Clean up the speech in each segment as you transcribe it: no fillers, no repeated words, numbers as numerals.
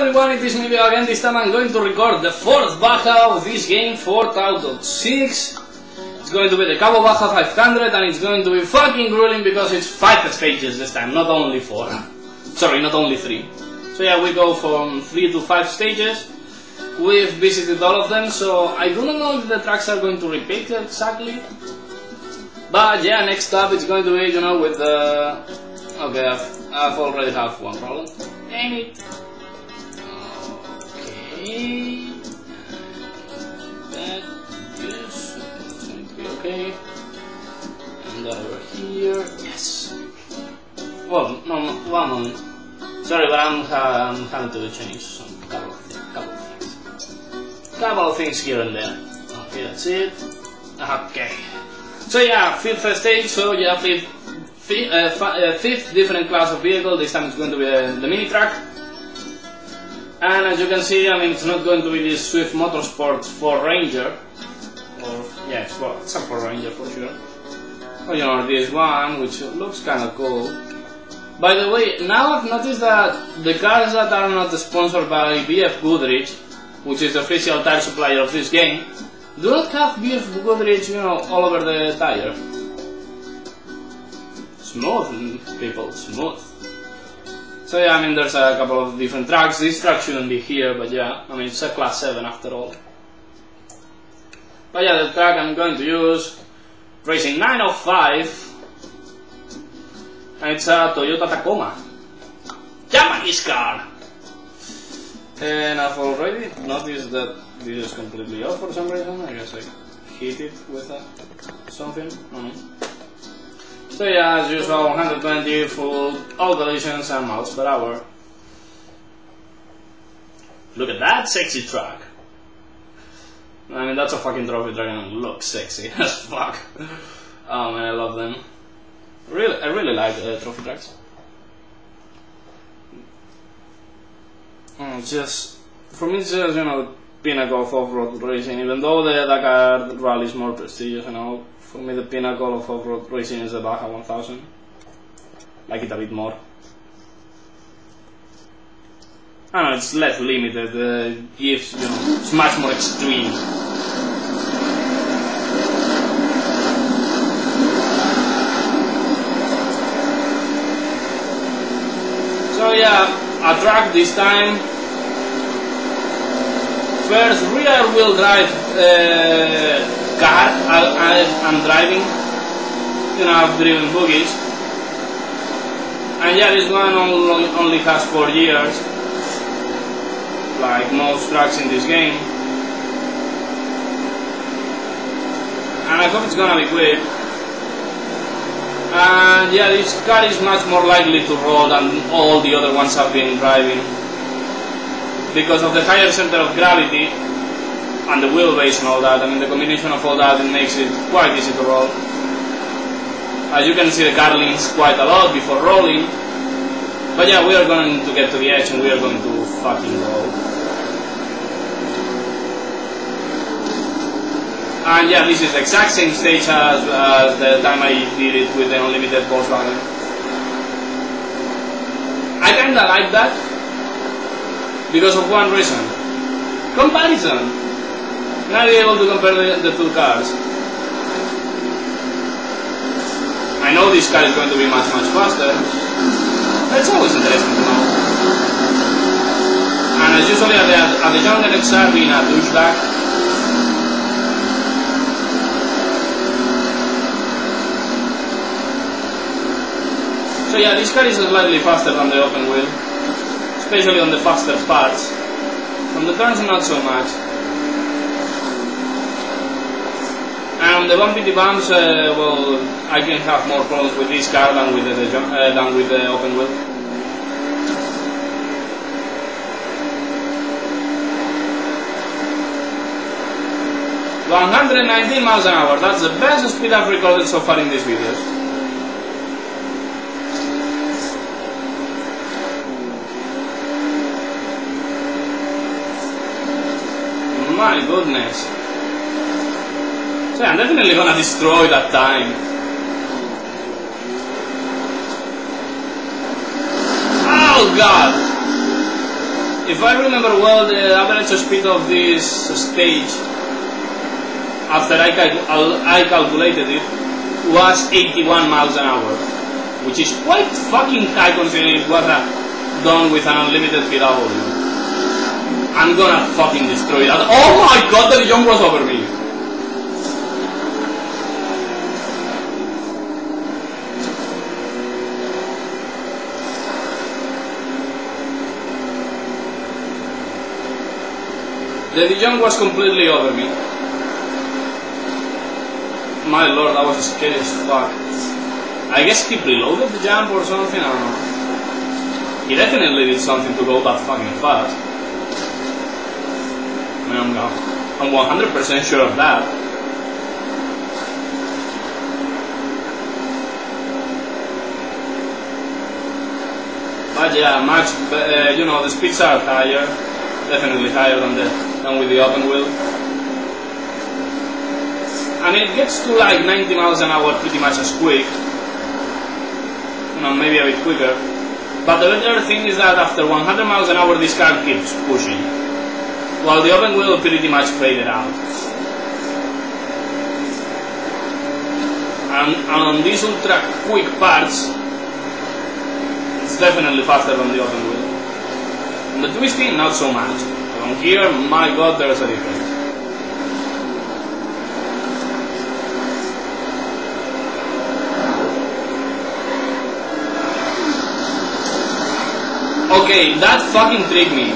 everyone, it is me again. This time I'm going to record the fourth Baja of this game, 4th out of 6. It's going to be the Cabo Baja 500 and it's going to be fucking grueling because it's 5 stages this time, not only 4. Sorry, not only 3. So yeah, we go from 3 to 5 stages. We've visited all of them, so I do not know if the tracks are going to repeat exactly. But yeah, next up it's going to be, you know, with the... Okay, I've already have one problem. Damn it. Okay. That is going to be okay. And that over here. Yes. Well, no, one moment. Sorry, but I'm having to change some couple of things here and there. Okay, that's it. Okay. So yeah, 5th stage. So yeah, fifth different class of vehicle. This time it's going to be the mini truck. And as you can see, I mean, it's not going to be this Swift Motorsport 4 Ranger. Or yeah, it's a 4 Ranger for sure. Or you know, this one, which looks kind of cool. By the way, now I've noticed that the cars that are not sponsored by BF Goodrich, which is the official tire supplier of this game, do not have BF Goodrich, you know, all over the tire. Smooth, people, smooth. So yeah, I mean, there's a couple of different tracks. This track shouldn't be here, but yeah, I mean, it's a class 7 after all. But yeah, the track I'm going to use, Racing 905, and it's a Toyota Tacoma. Japanese car! And I've already noticed that this is completely off for some reason. I guess I hit it with something, I don't know. So yeah, as usual, 120 full, all collisions and miles per hour. Look at that sexy truck. I mean, that's a fucking trophy truck and it looks sexy as fuck. Oh man, I love them. I really like trophy trucks. Just, for me it's just, you know, pinnacle of off-road racing. Even though the Dakar Rally is more prestigious and all, for me the pinnacle of off-road racing is the Baja 1000. Like it a bit more. I don't know, it's less limited, gives, you know, it's much more extreme. So yeah, a track this time. First rear-wheel drive car I'm driving. You know, I've driven buggies. And yeah, this one only has 4 years, like most tracks in this game. And I hope it's gonna be quick. And yeah, this car is much more likely to roll than all the other ones I've been driving, because of the higher center of gravity and the wheelbase and all that. I mean, the combination of all that, it makes it quite easy to roll. As you can see, the car leans quite a lot before rolling. But yeah, we are going to get to the edge and we are going to fucking roll. And yeah, this is the exact same stage as the time I did it with the Unlimited Volkswagen. I kinda like that because of one reason. Comparison! Now you're able to compare the two cars. I know this car is going to be much faster. It's always interesting to know. And as usually at the younger XR being a douchebag. So yeah, this car is slightly faster than the open wheel, especially on the faster parts. From the turns, not so much. And on the bumpy bumps, well, I can have more problems with this car than with the open wheel. $119 miles an hour. That's the best speed I've recorded so far in these videos. My goodness. So I'm definitely gonna destroy that time. Oh god! if I remember well, the average speed of this stage, after I calculated it, was 81 miles an hour, which is quite fucking high considering it was done with an unlimited PW. I'm gonna fucking destroy that. Oh my god, the jump was over me! The Dijon was completely over me. My lord, that was scary as fuck. I guess he preloaded the jump or something, I don't know. He definitely did something to go that fucking fast. I mean, I'm 100% sure of that. But yeah, much, you know, the speeds are higher. Definitely higher than with the open wheel. And it gets to like 90 miles an hour pretty much as quick. You know, maybe a bit quicker. But the better thing is that after 100 miles an hour this car keeps pushing, while the open wheel pretty much faded out. And on these ultra quick parts, it's definitely faster than the open wheel. On the twisting, not so much. But on here, my god, there's a difference. Okay, that fucking tricked me.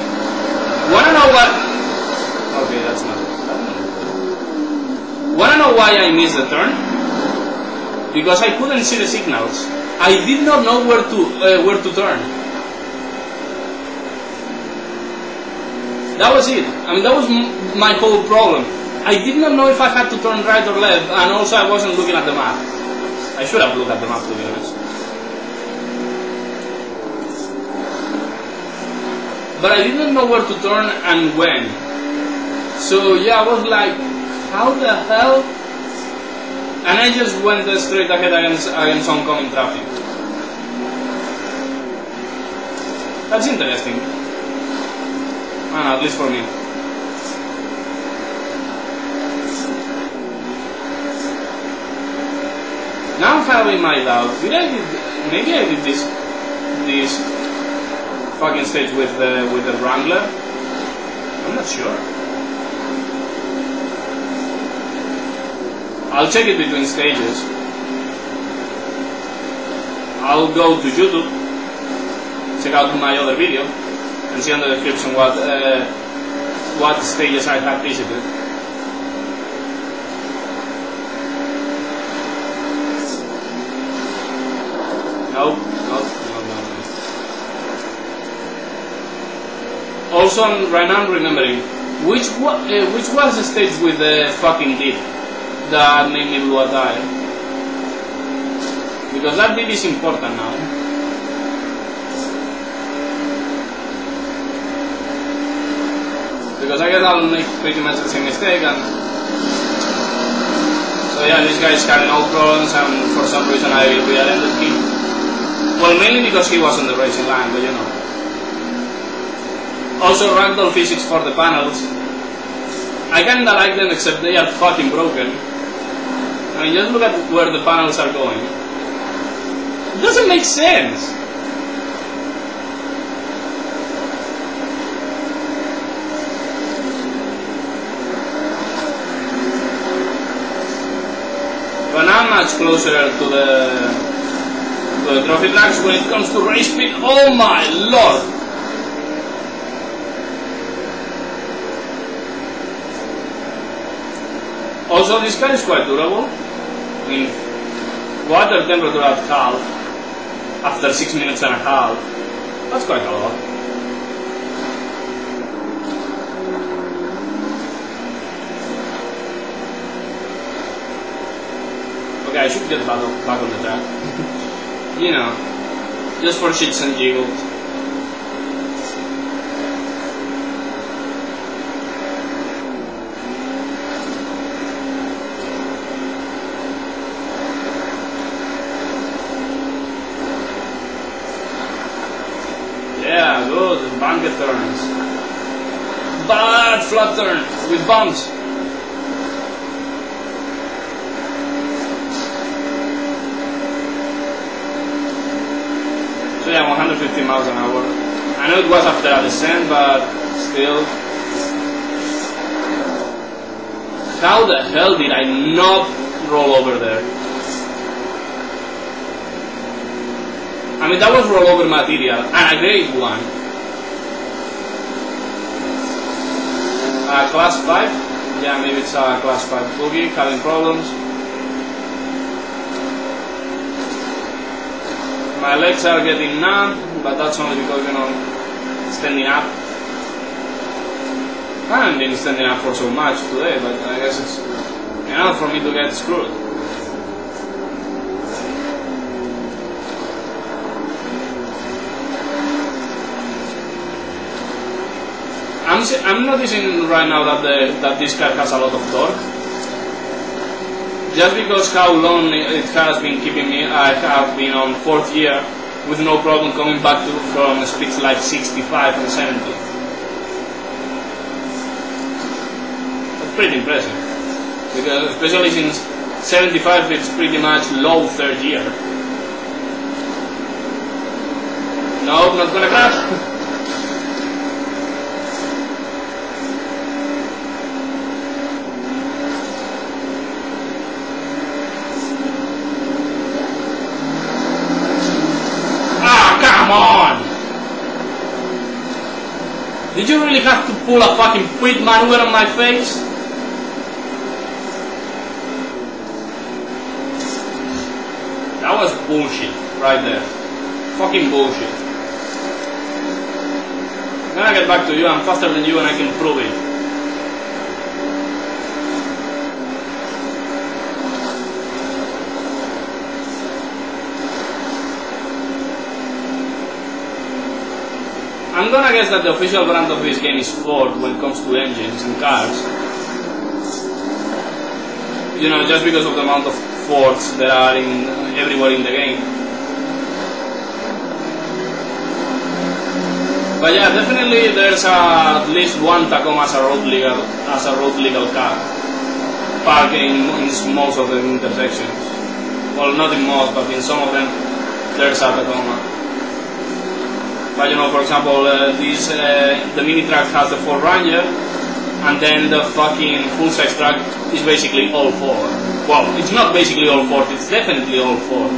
Wanna know what? Okay, that's not it. Wanna know why I missed the turn? Because I couldn't see the signals. I did not know where to turn. That was it. I mean, that was my whole problem. I did not know if I had to turn right or left, and also I wasn't looking at the map. I should have looked at the map, to be honest. But I didn't know where to turn and when. So yeah, I was like, how the hell? And I just went straight ahead against oncoming traffic. That's interesting. At least for me. Now I'm having my doubts. Maybe I did this fucking stage with the Wrangler? I'm not sure. I'll check it between stages. I'll go to YouTube, check out my other video, and see in the description what stages I have visited. Nope. Also, right now I'm remembering which was the stage with the fucking dip that made me do a die, because that dip is important now. Because I guess I'll make pretty much the same mistake, and so yeah, this guy is carrying all problems, and for some reason I rear-ended him. Well, mainly because he was on the racing line, but you know. Also, ragdoll physics for the panels. I kinda like them, except they are fucking broken. I mean, just look at where the panels are going. It doesn't make sense. But now I'm much closer to the trophy tracks when it comes to race speed. Oh my lord! Also, this car is quite durable. I mean, water temperature at half after 6 minutes and a half. That's quite a lot. Okay, I should get back on the track. You know, just for shits and giggles. Yeah, good. Bank get turns. Bad flat turn with bumps. So yeah, 150 miles an hour. I know it was after a descent, but still. How the hell did I not roll over there? I mean, that was rollover material, and a great one. Class 5? Yeah, maybe it's a class 5 boogie, having problems. My legs are getting numb, but that's only because, you know, standing up. I haven't been standing up for so much today, but I guess it's enough for me to get screwed. I'm noticing right now that this car has a lot of torque. Just because how long it has been keeping me, I have been on 4th year with no problem coming back from speeds like 65 and 70. That's pretty impressive. Because especially since 75 it's pretty much low 3rd year. Nope, not gonna crash. Come on! Did you really have to pull a fucking quit maneuver on my face? That was bullshit, right there. Fucking bullshit. I'm gonna get back to you, I'm faster than you and I can prove it. I'm gonna guess that the official brand of this game is Ford when it comes to engines and cars. You know, just because of the amount of Fords that are in everywhere in the game. But yeah, definitely there's at least one Tacoma as a road legal car, parking in most of the intersections. Well, not in most, but in some of them there's a Tacoma. But you know, for example, the mini truck has the Ford Ranger, and then the fucking full-size truck is basically all Ford. Well, it's not basically all Ford, it's definitely all Ford.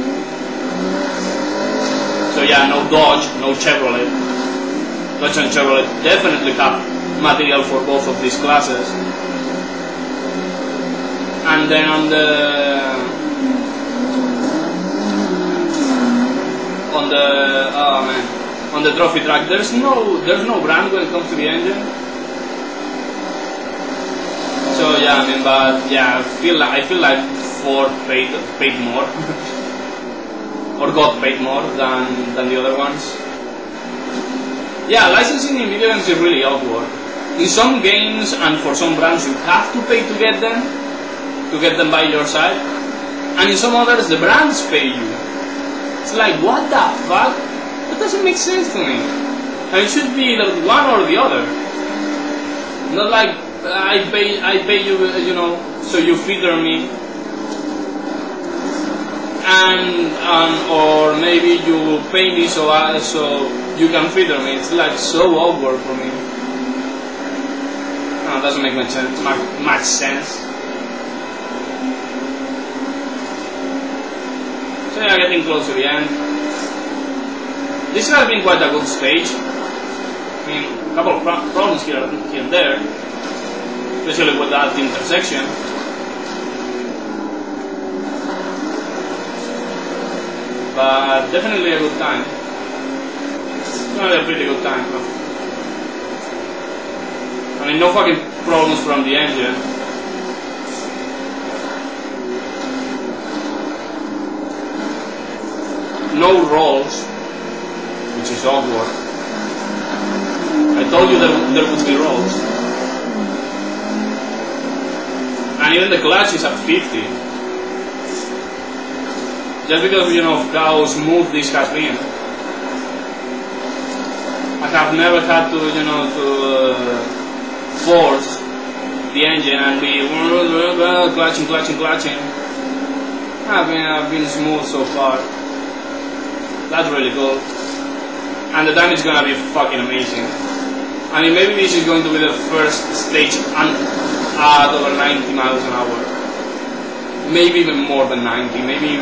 So yeah, no Dodge, no Chevrolet. Dodge and Chevrolet definitely have material for both of these classes. And then on the trophy track, there's no brand when it comes to the engine. So yeah, I mean, but yeah, I feel like Ford paid more, or got paid more than the other ones. Yeah, licensing in video games is really awkward. In some games and for some brands you have to pay to get them by your side, and in some others the brands pay you. It's like, what the fuck? That doesn't make sense to me. And it should be either one or the other. Not like I pay you, you know, so you feeder me, and or maybe you pay me so you can feeder me. It's like so awkward for me. No, it doesn't make much sense. So yeah, getting close to the end. This has been quite a good stage. I mean, a couple of problems here and there, especially with that intersection. But definitely a good time. It's gonna be a pretty good time. I mean, no fucking problems from the engine. No rolls, which is awkward. I told you there would be rolls. And even the clutch is at 50. Just because, you know, how smooth this has been. I have never had to, you know, to force the engine and be clutching. I've been smooth so far. That's really cool. And the damage is gonna be fucking amazing. I mean, maybe this is going to be the first stage at over 90 miles an hour. Maybe even more than 90. Maybe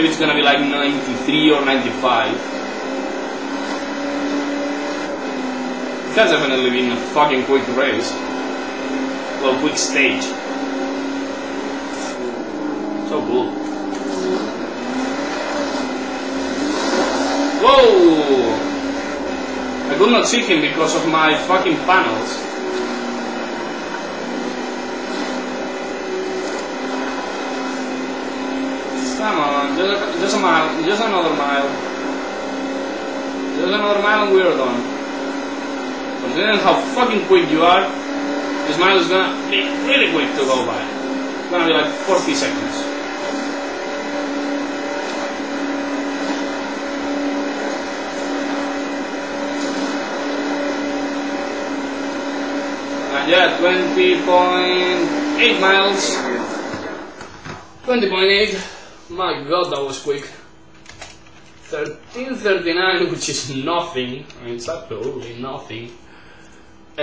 it's gonna be like 93 or 95. It has definitely been a fucking quick race. Well, quick stage. So cool. Whoa! I could not see him because of my fucking panels. Come on, just a mile, just another mile. Just another mile and we're done. Considering how fucking quick you are, this mile is gonna be really quick to go by. It's gonna be like 40 seconds. And yeah, 20.8 miles. 20.8. My god, that was quick. 13:39, which is nothing. I mean, it's absolutely nothing. I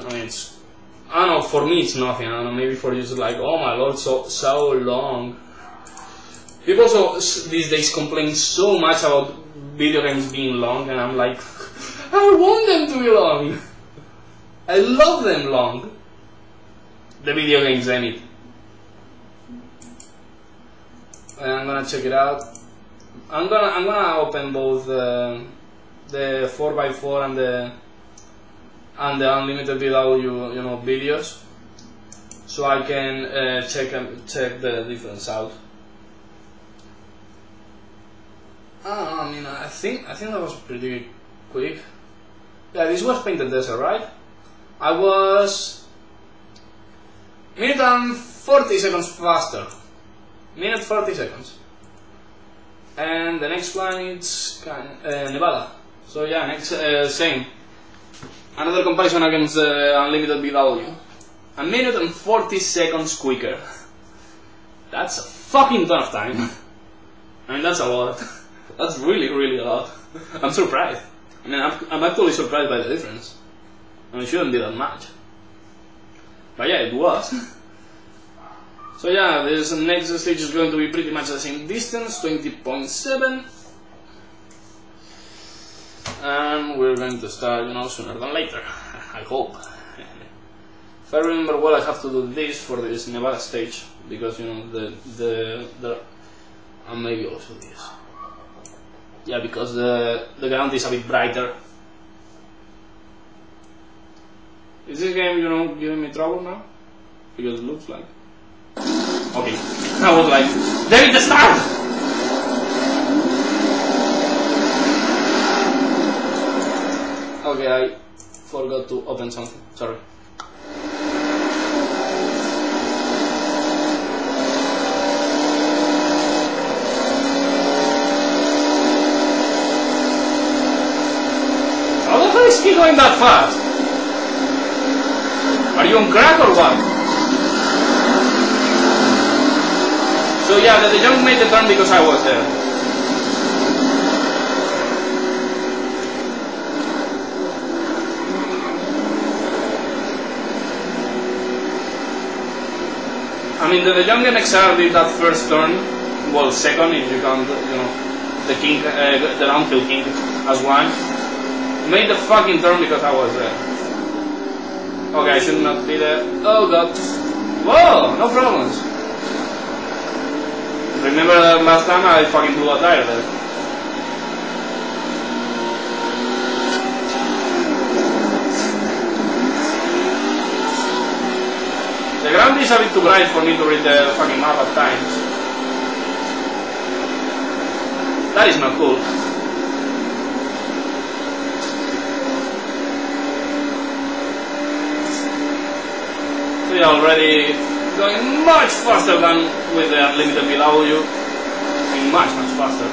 mean, it's, I don't know, for me it's nothing. I don't know, maybe for you it's like, oh my lord, so long. People these days complain so much about video games being long, and I'm like, I want them to be long. I love them long. The video games, I mean. And I'm gonna check it out. I'm gonna open both the 4x4 and the unlimited VW, you know, videos, so I can check the difference out. I mean, I think that was pretty quick. Yeah, this was Painted Desert, right? I was minute and 40 seconds faster. Minute 40 seconds. And the next one is Nevada. So yeah, next same. Another comparison against unlimited VW. A minute and 40 seconds quicker. That's a fucking ton of time. I mean, that's a lot. That's really a lot. I'm surprised. I mean, I'm actually surprised by the difference. I mean, it shouldn't be that much. But yeah, it was. So yeah, this next stage is going to be pretty much the same distance, 20.7. And we're going to start, you know, sooner than later, I hope. If I remember well, I have to do this for this Nevada stage, because, you know, and maybe also this. Yeah, because the ground is a bit brighter. Is this game, you know, giving me trouble now? Because it looks like. Okay, I was like, there is the start! Okay, I forgot to open something, sorry. How the hell is he going that fast? Are you on crack or what? So yeah, the jump made the turn because I was there. I mean, the Young NXR did that first turn, well, second if you count, you know, the king, the downhill king as one. Made the fucking turn because I was there. Okay, I should not be there. Oh god. Whoa, no problems. Remember last time I fucking blew a tire there. The ground is a bit too bright for me to read the fucking map at times. That is not cool. We are already going much faster than with the unlimited VW. Much faster.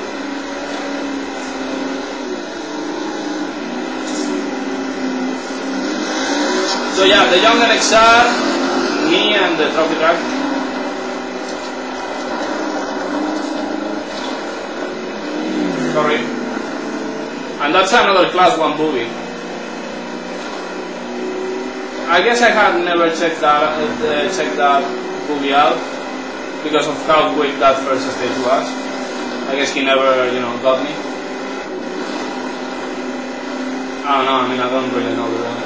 So yeah, the young NXR, me and the trophy truck. Sorry. And that's another class 1 boogie. I guess I had never checked that boogie out because of how quick that first stage was. I guess he never, got me. I don't know, I don't really know the rest.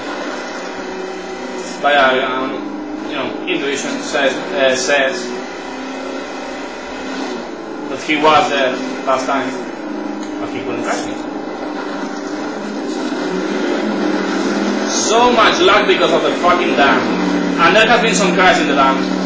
But yeah, intuition says that he was there last time, but he couldn't catch me. So much luck because of the fucking dam. And there has been some crash in the dam.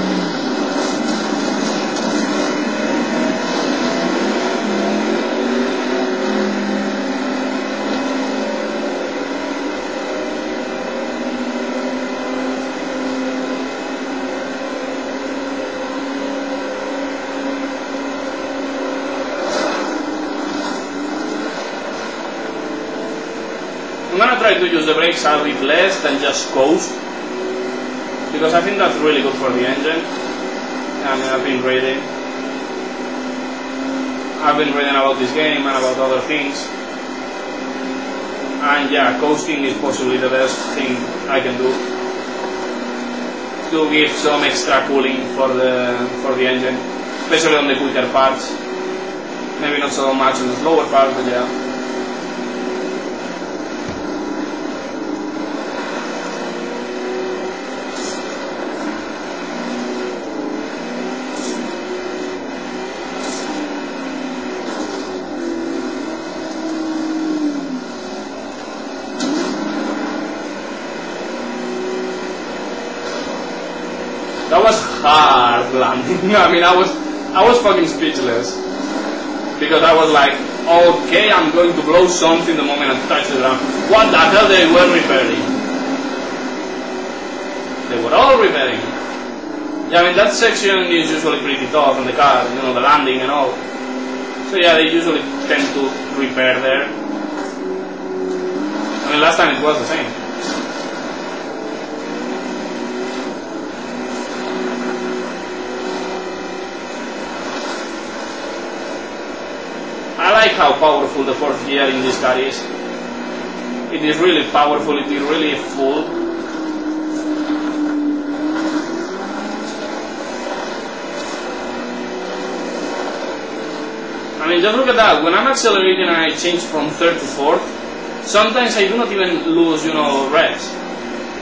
I'm gonna try to use the brakes a bit less than just coast, because I think that's really good for the engine. I've been reading about this game and about other things, and yeah, coasting is possibly the best thing I can do to give some extra cooling for the engine, especially on the quicker parts. Maybe not so much on the slower parts, but yeah. That was hard landing. I was fucking speechless because I was like, okay, I'm going to blow something the moment I touch the ground. What the hell they were repairing? They were all repairing. Yeah, that section is usually pretty tough on the car, the landing and all. So yeah, they usually tend to repair there. Last time it was the same. I like how powerful the fourth gear in this car is. It is really powerful, it is really full. Just look at that. When I'm accelerating and I change from third to fourth, sometimes I do not even lose, rest.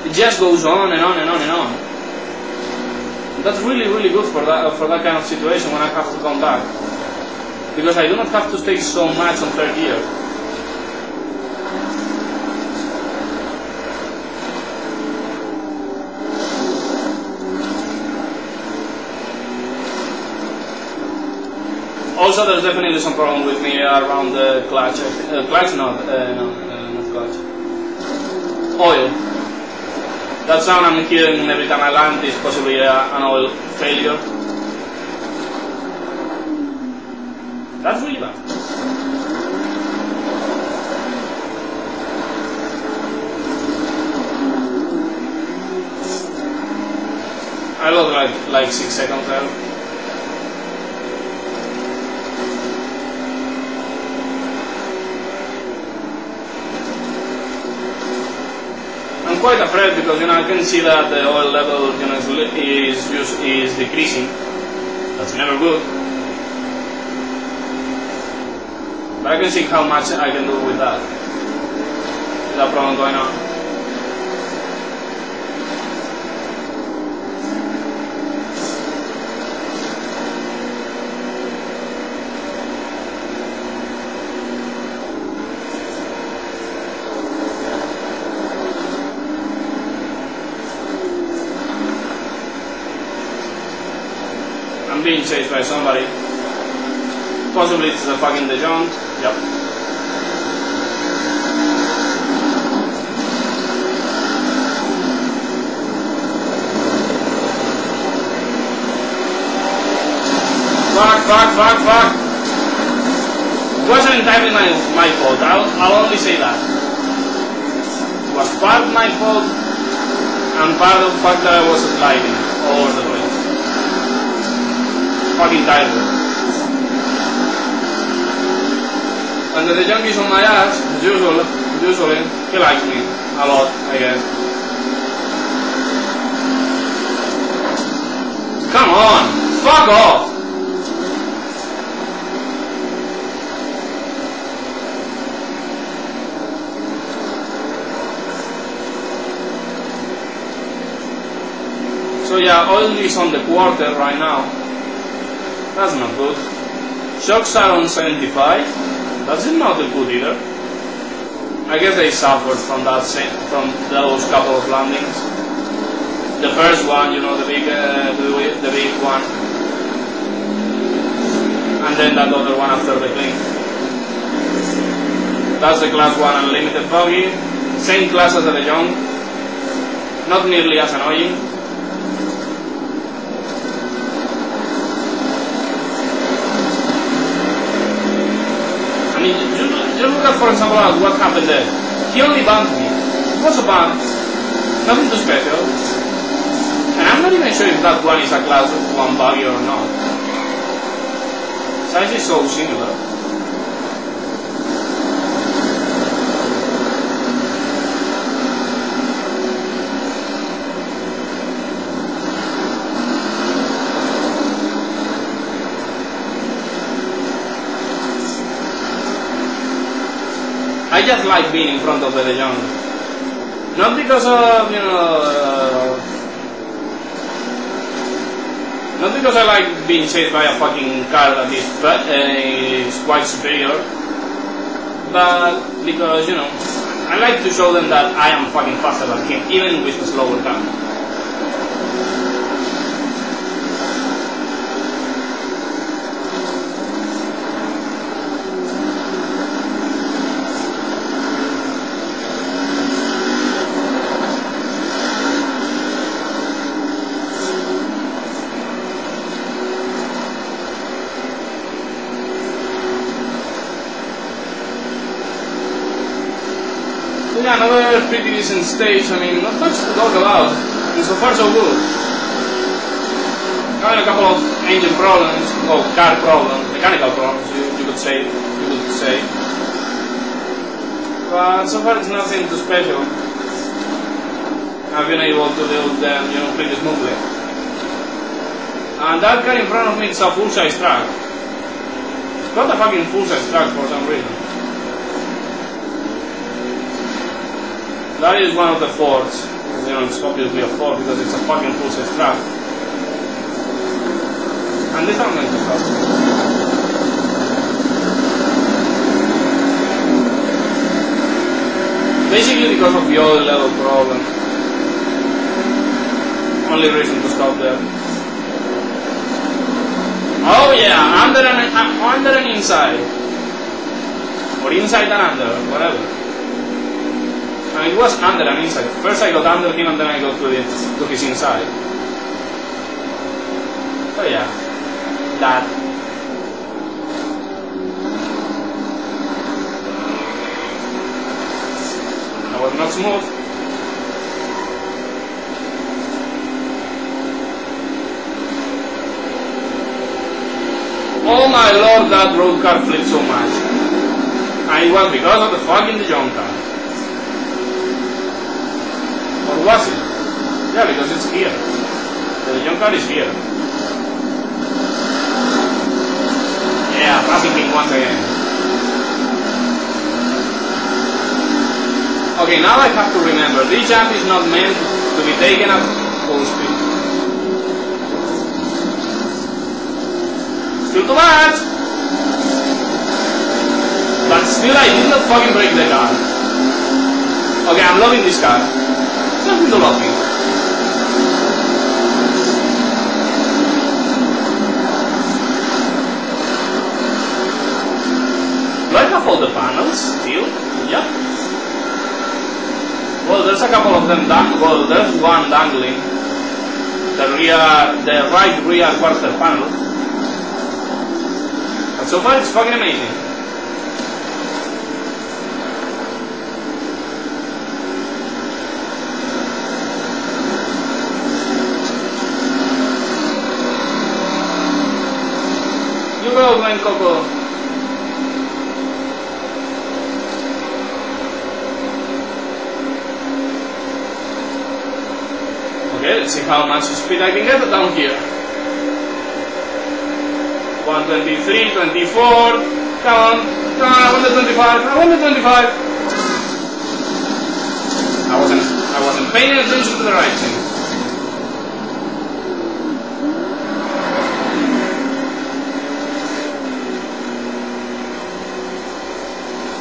It just goes on and on and on and on. That's really, really good for that kind of situation when I have to come back. Because I do not have to stay so much on third gear. Also, there's definitely some problem with me around the clutch. Not clutch. Oil. That sound I'm hearing every time I land is possibly an oil failure. That's really bad. I lost like 6 seconds there. I'm quite afraid because I can see that the oil level is decreasing. That's never good. But I can see how much I can do with that. Without problem going on. I'm being chased by somebody. Possibly it's the fucking Dijon. Yep. Fuck. It wasn't entirely my fault. I'll only say that. It was part my fault. And part of the fact that I was sliding all over the place. Fucking tired. And the junkie's on my ass, usually, he likes me a lot, I guess. Come on! Fuck off! So yeah, oil is on the quarter right now. That's not good. Shocks are on 75. That's not good either. I guess they suffered from that from those couple of landings. The first one, you know, the big one, and then that other one after the clean. That's the class 1 unlimited bogey. Same class as the young. Not nearly as annoying. I mean, just look at, for example, at what happened there. He only banned me. It was a ban. Nothing too special. And I'm not even sure if that one is a class 1 buggy or not. Size is so similar. I just like being in front of the De Jong. Not because of, you know, not because I like being chased by a fucking car that is quite superior, but because, you know, I like to show them that I am fucking faster than him, even with a slower car. Yeah, another pretty decent stage. I mean, not much to talk about. And so far so good. Having a couple of engine problems, or car problems, mechanical problems, you could say. But so far it's nothing too special. I've been able to deal with them, you know, pretty smoothly. And that car in front of me is a full-size truck. It's got a fucking full-size truck for some reason. That is one of the Fords. You know, it's obviously a Ford because it's a fucking full-size truck. And this I'm going to stop. Basically because of the oil level problem. Only reason to stop there. Oh yeah, under and inside. Or inside and under, whatever. And it was under and inside. First I got under him and then I got to his inside. So yeah, that. That was not smooth. Oh my lord, that road car flipped so much. And it was because of the fucking De Jong car. Or was it? Yeah, because it's here. The De Jong car is here. Yeah, passing me once again. Okay, now I have to remember, this jump is not meant to be taken at full speed. Still too bad! But still I did not fucking break the car. Okay, I'm loving this car. Something to love me. Do I have all the panels still? Yep. Well, there's a couple of them well, there's one dangling. The right rear quarter panel. But so far it's fucking amazing. going, Coco? Okay, let's see how much speed I can get down here. 123, 24. Come on, I want the 25. I want the 25. I wasn't paying attention to the right thing.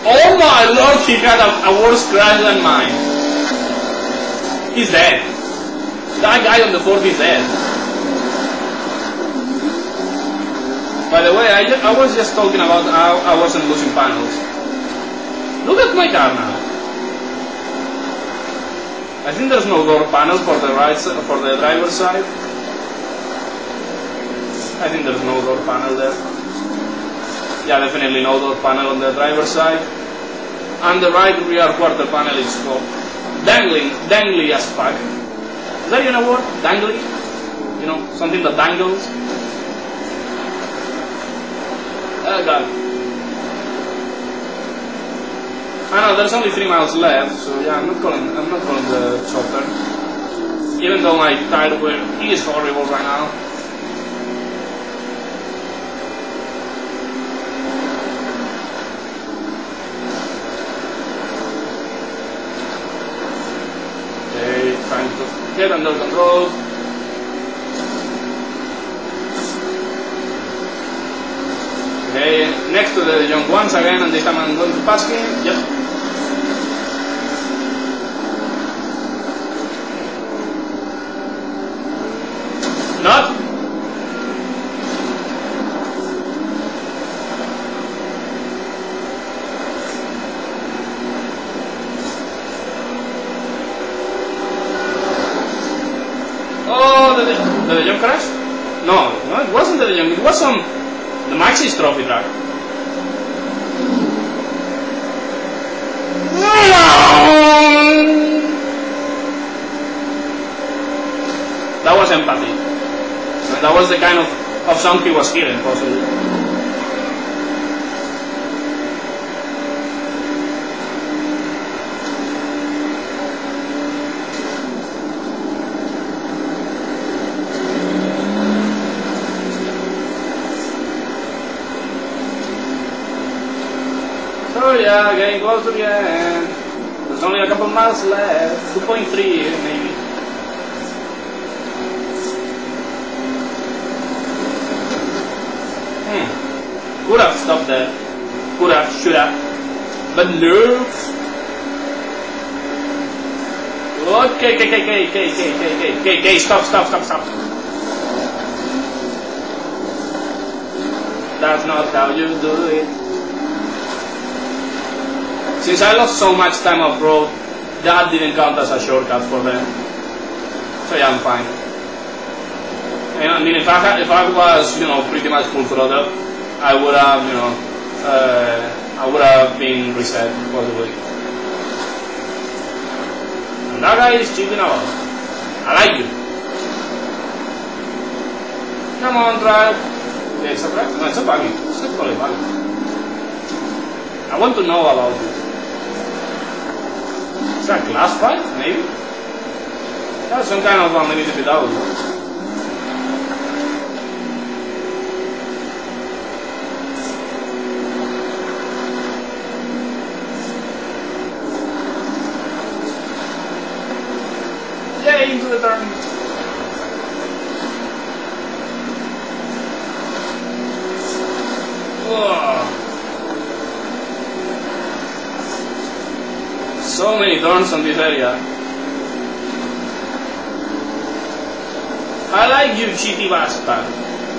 Oh my lord, he had a worse crash than mine. He's dead. That guy on the 4th is dead. By the way, I was just talking about how I wasn't losing panels. Look at my car now. I think there's no door panel for the driver's side. I think there's no door panel there. Yeah, definitely no door panel on the driver's side. And the right rear quarter panel is dangly as fuck. Is that even a word? Dangly? You know, something that dangles? Oh god. I know there's only 3 miles left, so yeah, I'm not calling the chopper. Even though my tire wear is horrible right now. Okay, trying to get under control. Okay, next to the young once again, and this time I'm going to pass him. Yep. Not. Oh, the young crash? No, it wasn't the young. It was the Maxis trophy track. That was empathy. And that was the kind of sound he was hearing, possibly. So yeah, getting close to the end. There's only a couple miles left. 2.3 maybe. Could have stopped there. Could have, should have. But no. Okay, stop. That's not how you do it. Since I lost so much time off road, that didn't count as a shortcut for them. So yeah, I'm fine. I mean, if I was, pretty much full throttle, I would have, I would have been reset, possibly. And that guy is cheating a lot. I like you. Come on, drive. Yeah, it's a drive? No, it's a buggy. It's not totally buggy. I want to know about it. Is that class 5, maybe? That's some kind of unlimited without. Yay, into the turn. Whoa. So many turns on this area. I like you, cheaty bastard.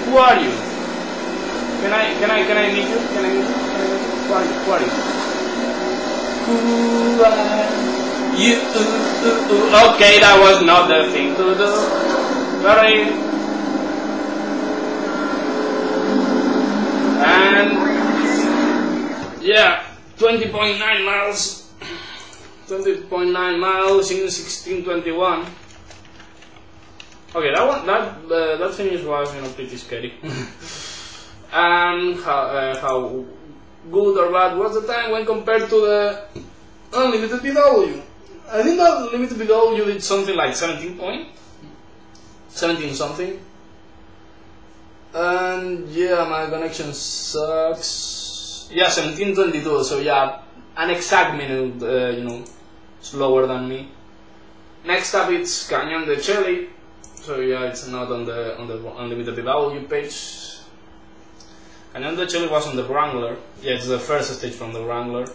Who are you? Can I meet you? Can I meet you? Who are you? Who are you? Who are you? Okay, that was not the thing to do. Sorry. And yeah, 20.9 miles. 20.9 miles in 16:21. Okay, that finish was pretty scary. And how good or bad was the time when compared to the unlimited BW. I think that unlimited BW did something like 17 something. And yeah, my connection sucks. Yeah, 1722, so yeah, an exact minute, slower than me. Next up it's Canyon de Chelly, so yeah, it's not on the unlimited BW page. Canyon de Chelly was on the Wrangler. Yeah, it's the first stage from the Wrangler.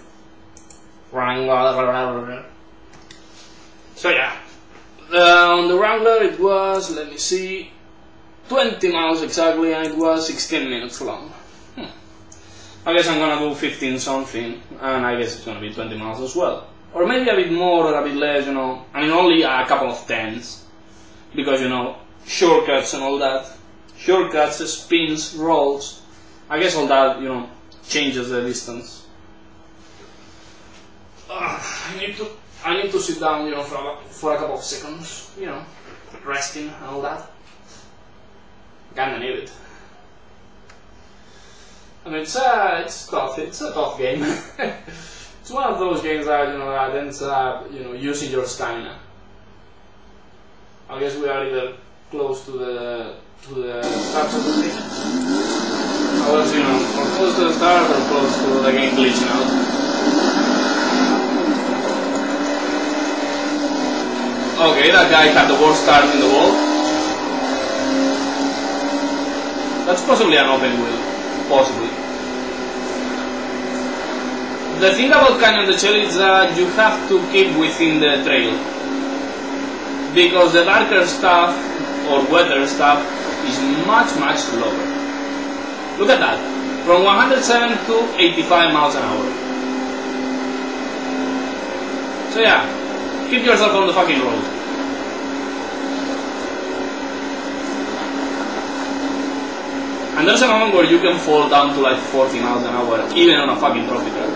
So yeah, on the Wrangler it was, let me see, 20 miles exactly, and it was 16 minutes long. I guess I'm gonna do 15 something, and I guess it's gonna be 20 miles as well. Or maybe a bit more or a bit less, I mean only a couple of tens. Because, shortcuts and all that. Shortcuts, spins, rolls. I guess all that, changes the distance. I need to sit down, for a couple of seconds, resting and all that. Kinda need it. I mean, it's tough. It's a tough game. It's one of those games that that ends up using your stamina. I guess we are either close to the start of the thing. I was or close to the start or close to the game glitching out. Okay, that guy had the worst start in the world. That's possibly an open wheel. Possibly. The thing about Canyon de Chelly is that you have to keep within the trail. Because the darker stuff, or wetter stuff, is much slower. Look at that. From 107 to 85 miles an hour. So yeah, keep yourself on the fucking road. And there's a moment where you can fall down to like 40 miles an hour, even on a fucking trophy truck.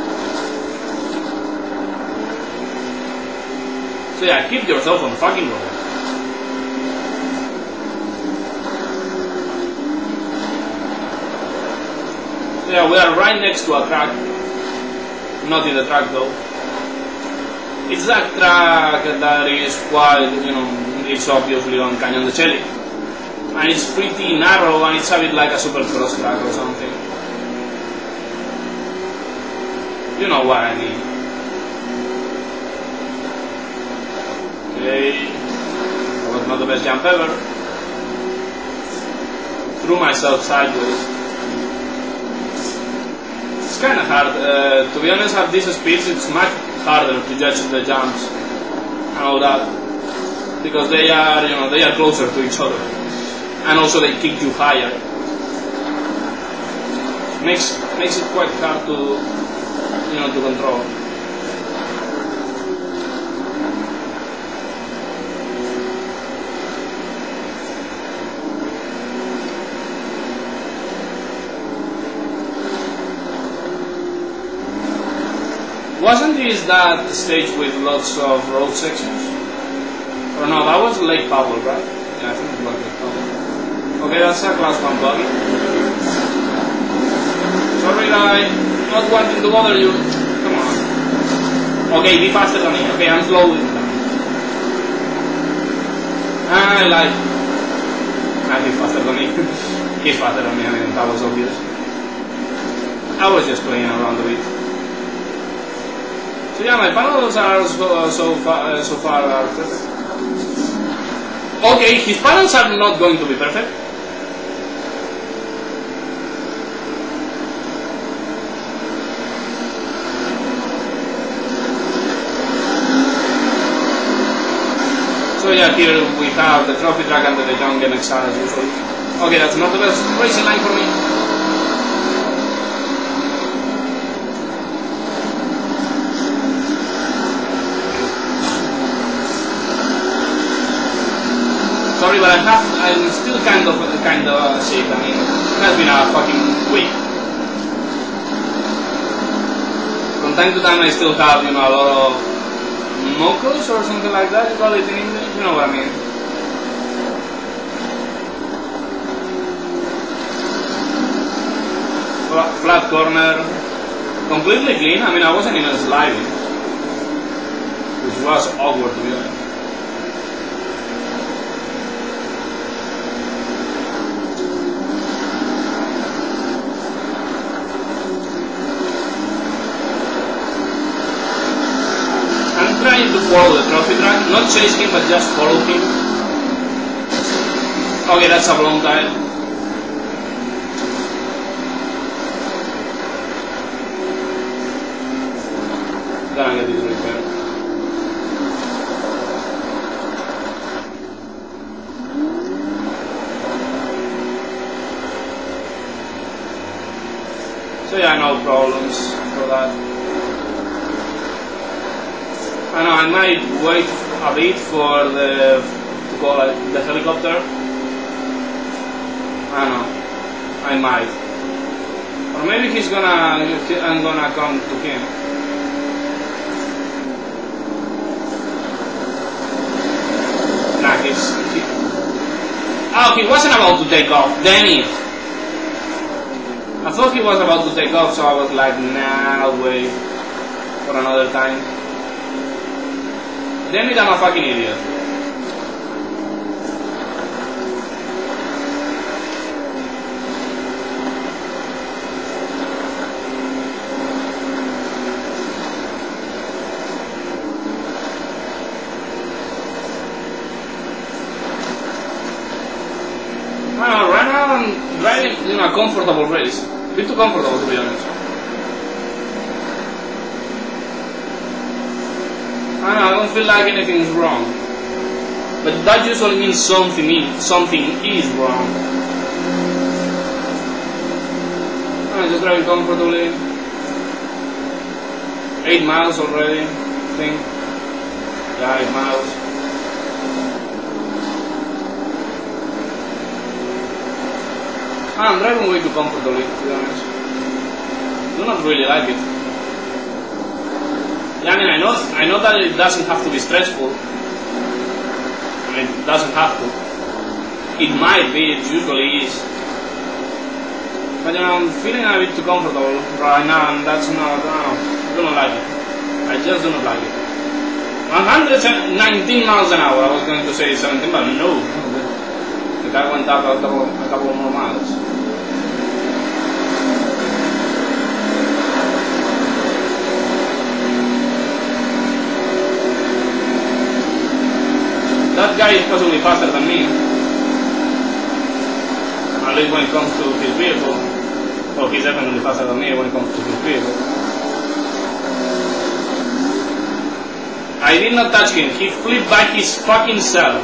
So yeah, keep yourself on the fucking road. So yeah, we are right next to a track. Not in the track though. It's that track that is quite, it's obviously on Canyon de Chelly. And it's pretty narrow and it's a bit like a supercross track or something. You know what I mean. Okay, that was not the best jump ever. Threw myself sideways. It's kind of hard. To be honest, at these speeds it's much harder to judge the jumps and all that. Because they are, they are closer to each other. And also they kick you higher. Makes it quite hard to to control. Wasn't this that stage with lots of road sections? Or no, that was Lake Powell, right? Yeah, I think it was Lake Powell. Okay, that's a class 1 buggy. Sorry guy, not wanting to bother you. Come on. Okay, be faster than me. Okay, I'm slowing down. He's faster than me. He's faster than me, I mean, that was obvious. I was just playing around a bit. So yeah, my panels are so far are perfect. Okay, his panels are not going to be perfect. So yeah, here we have the trophy track and the young NXR as usual. Okay, that's not the best racing line for me. Sorry, but I'm still kind of sick. I mean, it has been a fucking week. From time to time I still have, a lot of mocos or something like that, you call it in English, you know what I mean. flat corner, completely clean. I mean, I wasn't even sliding, which was awkward to be honest. I'm trying to follow the trophy track, not chase him, but just follow him. Okay, that's a blown tire. Gonna get this repaired. So yeah, no problems for that. I know I might wait a bit for the helicopter. I don't know. I might. Or maybe I'm gonna come to him. Nah, oh, he wasn't about to take off, damn it! I thought he was about to take off, so I was like, nah, I'll wait for another time. Damn it, I'm a fucking idiot. Right now I'm driving in a comfortable race. A bit too comfortable to be honest. I don't feel like anything's wrong. But that usually means something is wrong. I'm just driving comfortably. 8 miles already, I think. Yeah, 8 miles. I'm driving way too comfortably, to be honest. Do not really like it. Yeah, I mean, I know that it doesn't have to be stressful. I mean, it doesn't have to. It might be, it usually is. But you know, I'm feeling a bit too comfortable right now, and that's not, I do not like it. I just do not like it. 119 miles an hour, I was going to say 17, but no. The car went up a couple more miles. That guy is possibly faster than me. At least when it comes to his vehicle. Well, he's definitely faster than me when it comes to his vehicle. I did not touch him. He flipped by his fucking self.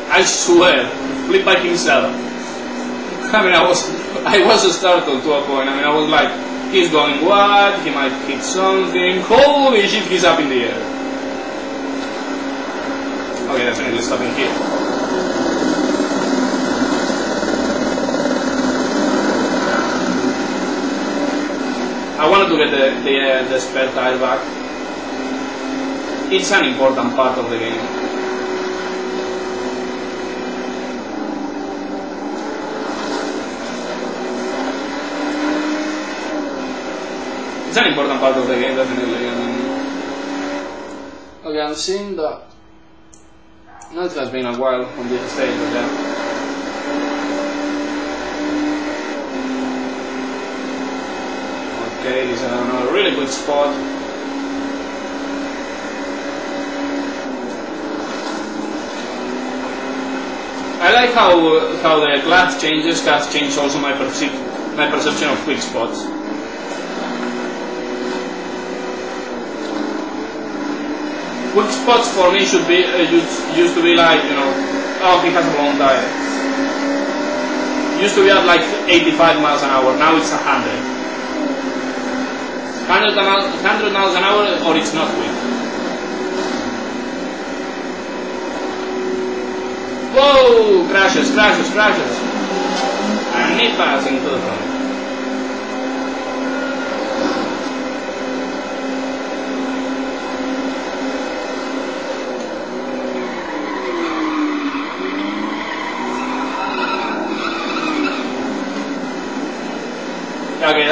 I swear, he flipped by himself. I mean, I was startled to a point. I mean, I was like, he's going what? He might hit something. Holy shit, he's up in the air. Okay, definitely stopping here. I wanted to get the spare tire back. It's an important part of the game. It's an important part of the game, definitely. Okay, I'm seeing that. No, it has been a while on this stage, but yeah. Okay, this is a really good spot. I like how the glass changes has changed also my perception of quick spots. Quick spots for me should be used to be like, you know, oh, he has a long tire. Used to be at like 85 miles an hour. Now it's 100. 100 miles an hour, or it's not quick. Whoa! Crashes. And me passing to the front.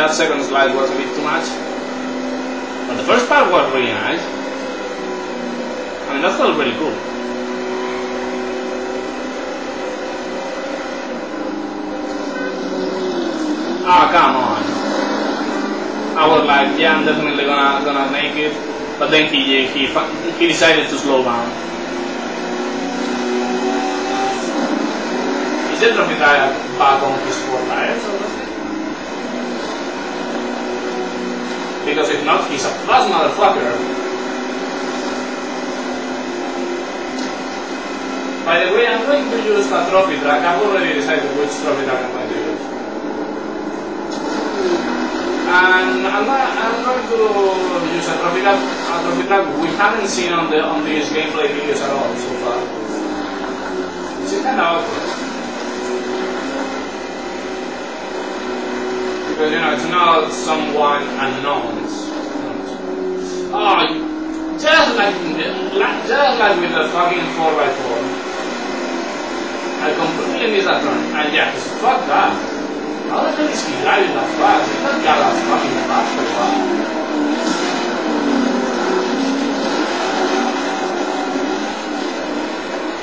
that second slide was a bit too much. But the first part was really nice. I mean, that felt really cool. Ah, come on. I was like, yeah, I'm definitely gonna make it. But then he decided to slow down. Is the trophy tire back on his 4 tires or something? Because if not, he's a fast motherfucker. By the way, I'm going to use a trophy track. I've already decided which trophy track I'm going to use. And I'm going to use a trophy track we haven't seen on these gameplay videos at all so far. It's kind of awkward. Because, you know, it's not someone unknown. Oh, just like with the fucking 4x4. I completely missed that turn. And yeah, fuck that. How the hell is he driving that fast? He's not got that fucking fast for a while.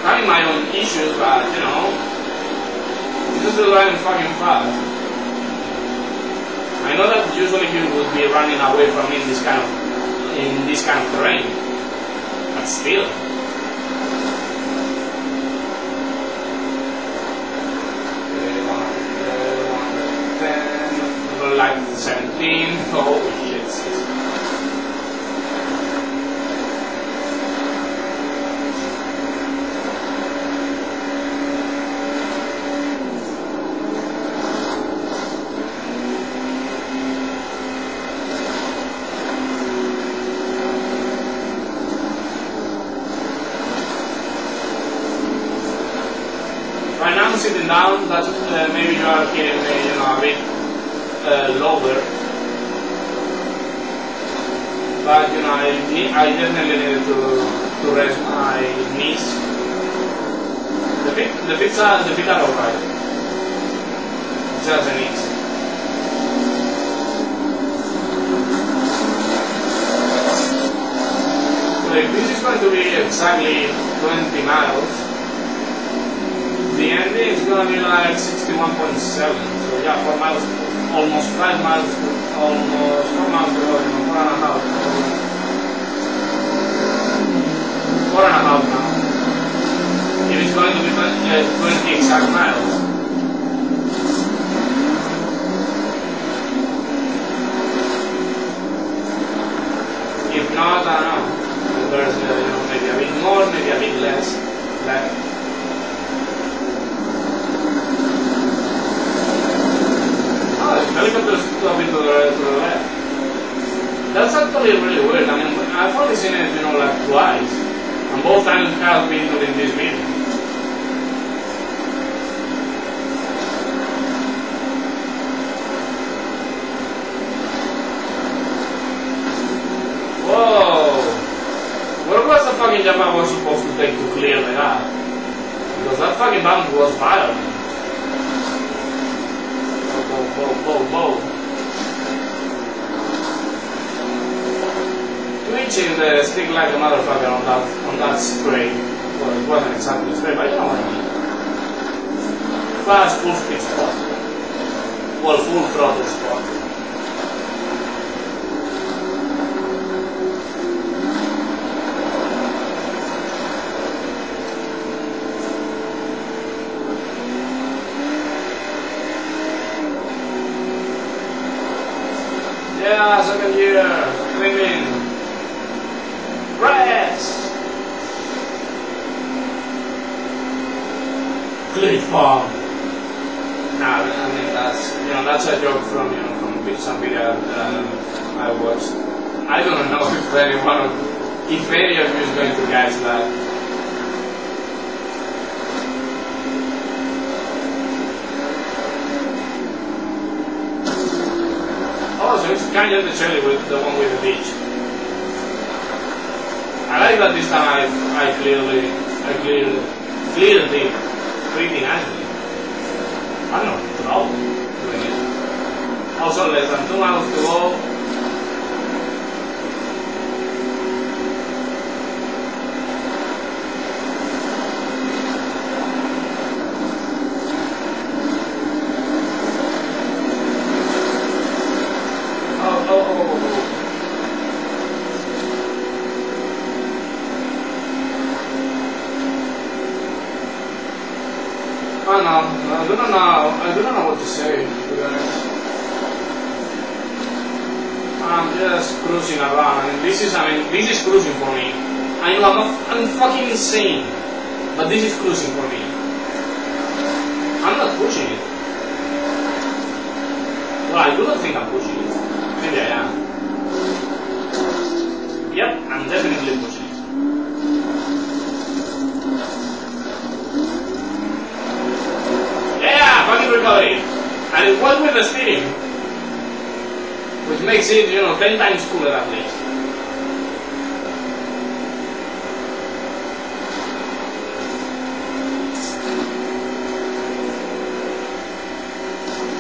Having my own issues, but you know, he's just driving fucking fast. I know that usually he would be running away from me in this kind of terrain, but still. Like 17, holy shit. Right now I'm sitting down, that's maybe you are hearing me, you know, a bit lower, but you know, I definitely needed to rest my knees. The feet are alright, just the knees. So if this is going to be exactly 20 miles, the ending is going to be like 61.7, so yeah, 4 miles. Almost 5 miles, almost 4 miles per hour, 4.5. 4.5 now. It is going to be 20 exact miles. If not, I don't know. There's you know, maybe a bit more, maybe a bit less left. Helicopters coming to the left. That's actually really weird. I mean, I've only seen it, you know, like twice, and both times have been during this video. Whoa! Where was the fucking jump I was supposed to take to clear the gap? Because that fucking bump was violent. Whoa. Twitching the stick like a motherfucker on that straight. Well, it wasn't exactly straight, but you know what I mean. Fast full speed spot. Well, full throttle spot. Yeah, second year, cleaning, rats, click bomb. Nah, I mean that's a joke from some video I watched. I don't know if any of you is going to catch that. Oh, so it's kind of the Chelly with the one with the beach. I like that this time I cleared it pretty nicely. I don't know, doing it. Also less than 2 miles to go. I do not know what to say, to be honest. I'm just cruising around. This is cruising for me. I know I'm fucking insane, but this is cruising for me. I'm not pushing it. Well, I do not think I'm pushing it. Maybe I am. Yep, I'm definitely pushing it. Fucking recovery, and it was with the steering, which makes it, 10 times cooler at least.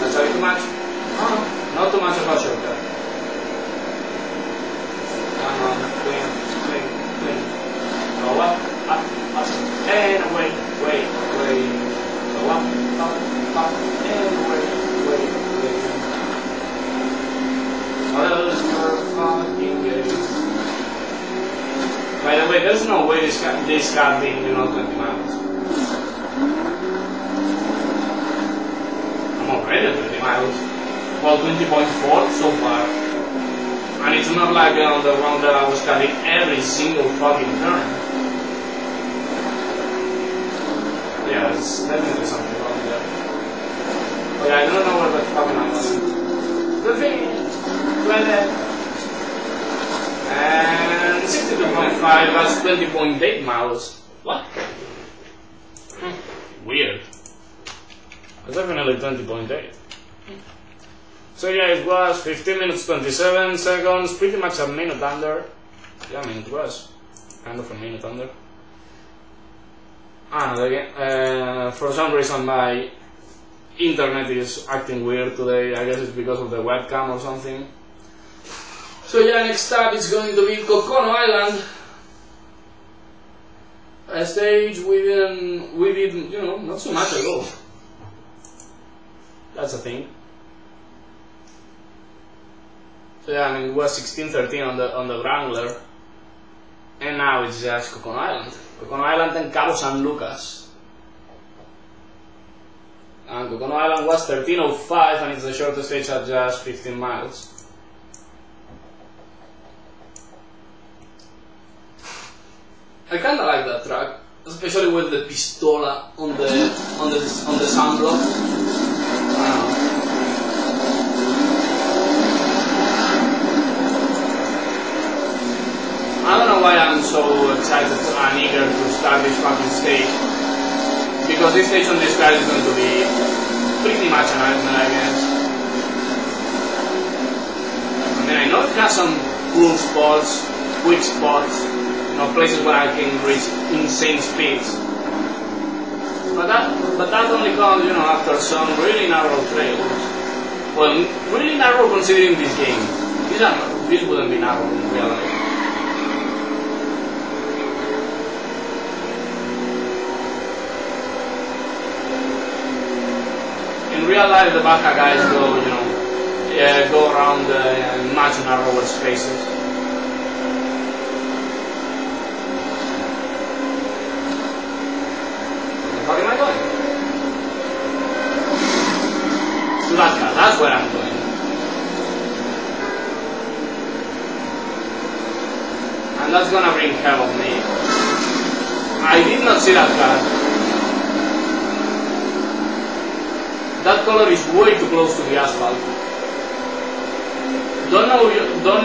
That's a bit too much? No, not too much of a shortcut. Come on, clean. Go up, and away. Go up, and away. Else you're fucking gay. By the way, there's no way this car being, 20 miles. I'm already at 20 miles. Well, 20.4 so far. And it's not like on the round that I was cutting every single fucking turn. Yeah, there's definitely something wrong there. But yeah, I don't know where the fucking I was. The thing is, and 62.5, that's 20.8 miles. What? Weird. That's definitely 20.8. So yeah, it was 15 minutes 27 seconds, pretty much a minute under. Yeah, I mean it was kind of a minute under. And again, for some reason my internet is acting weird today. I guess it's because of the webcam or something. So yeah, next up it's going to be Cocono Island. A stage we did, not so much ago. That's a thing. So yeah, I mean it was 16:13 on the Wrangler, and now it's just Cocono Island. Cocono Island and Cabo San Lucas. And Cocono Island was 13:05, and it's the shortest stage at just 15 miles. I kinda like that track, especially with the pistola on the sunblock. I don't know why I'm so excited and eager to start this fucking stage, because this stage on this car is going to be pretty much a nightmare, I guess. I mean, I know it has some cool spots, quick spots, places where I can reach insane speeds. But that only comes, after some really narrow trails. Well, really narrow considering this game. This wouldn't be narrow in real life. In real life, the Baja guys go around much narrower spaces. Where am I going? To that car, that's where I'm going. And that's gonna bring hell on me. I did not see that car. That color is way too close to the asphalt. Don't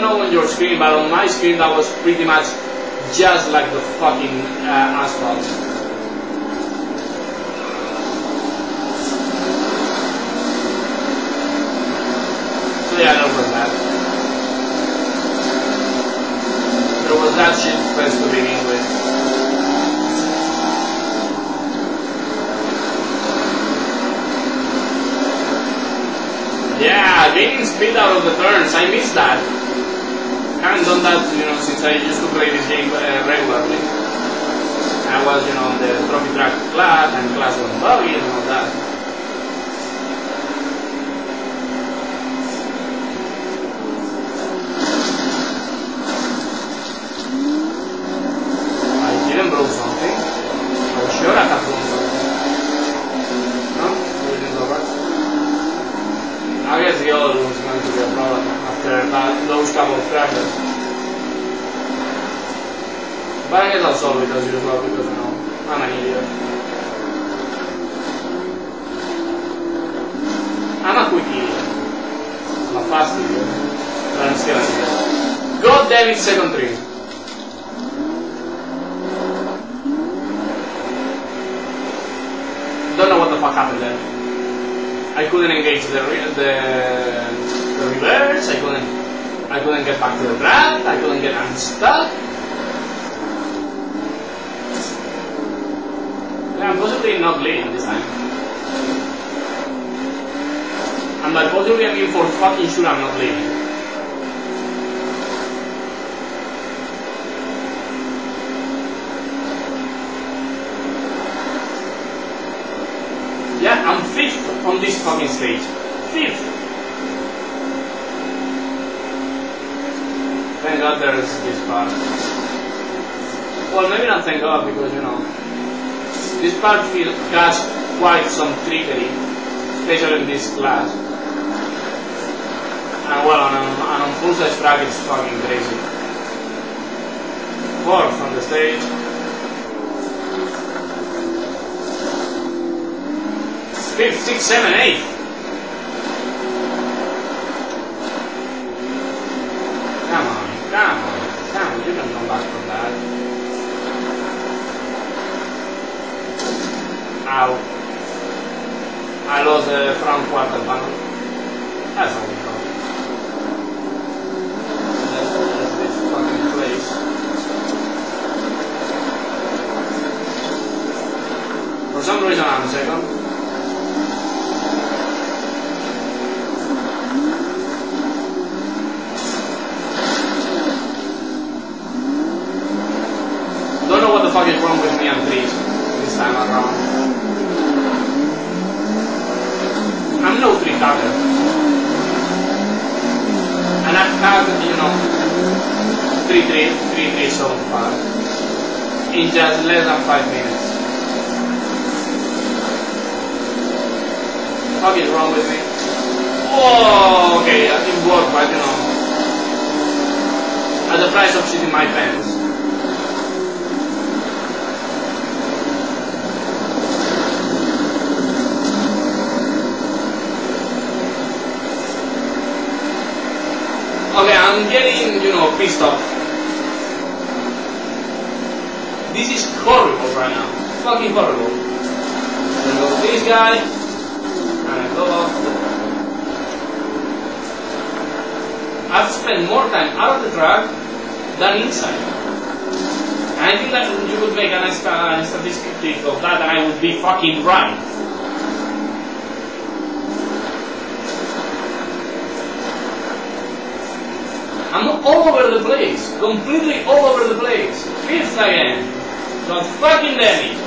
know on your screen, but on my screen that was pretty much just like the fucking asphalt. Yeah, there was that. There was that shit first to begin with. Yeah, gaining speed out of the turns. I miss that. I haven't done that, you know, since I used to play this game regularly. I was, you know, on the trophy track class and class 1 buggy and all that. I didn't blow something. I was sure I had blown something. No? We didn't go back. I guess the other one is going to be a problem after those couple of crashes. But I guess I'll solve it as usual because, you know, I'm an idiot. I'm a quick idiot. I'm a fast idiot. But I'm still an idiot. God damn it, second three. Don't know what the fuck happened there. I couldn't engage the reverse. I couldn't get back to the track. I couldn't get unstuck. Yeah, I'm possibly not leading this time. And by possibly I mean for fucking sure I'm not leading. Yeah, I'm 5th on this fucking stage. 5th! Thank God there's this part. Well, maybe not thank God because, you know, this part has quite some trickery, especially in this class. And well, on full size track it's fucking crazy. 4th on the stage. 5th, 6th, 7th, 8th. Come on, you can come back from that. Ow. I lost the front quarter panel. That's all we got. That's this fucking place. For some reason I'm second. Don't know what the fuck is wrong with me and trees this time around. I'm no tree cutter. And I've had, you know, 3 trees so far. In just less than 5 minutes. What is wrong with me? Oh, okay, it worked, but you know, at the price of shitting my pants. Okay, I'm getting, you know, pissed off. This is horrible right now. Fucking horrible. I go to this guy, and I go off. I've spent more time out of the track than inside. And I think that you could make a statistic of that and I would be fucking right. I'm all over the place, completely all over the place. 5th again. God fucking damn it.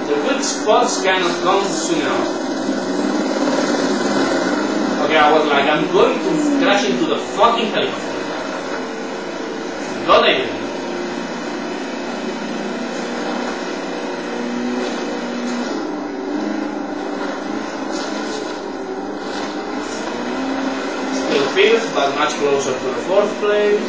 The good spots cannot come soon enough. Okay, I was like, I'm going to crash into the fucking helicopter. God, I didn't. Fifth, but much closer to the 4th place.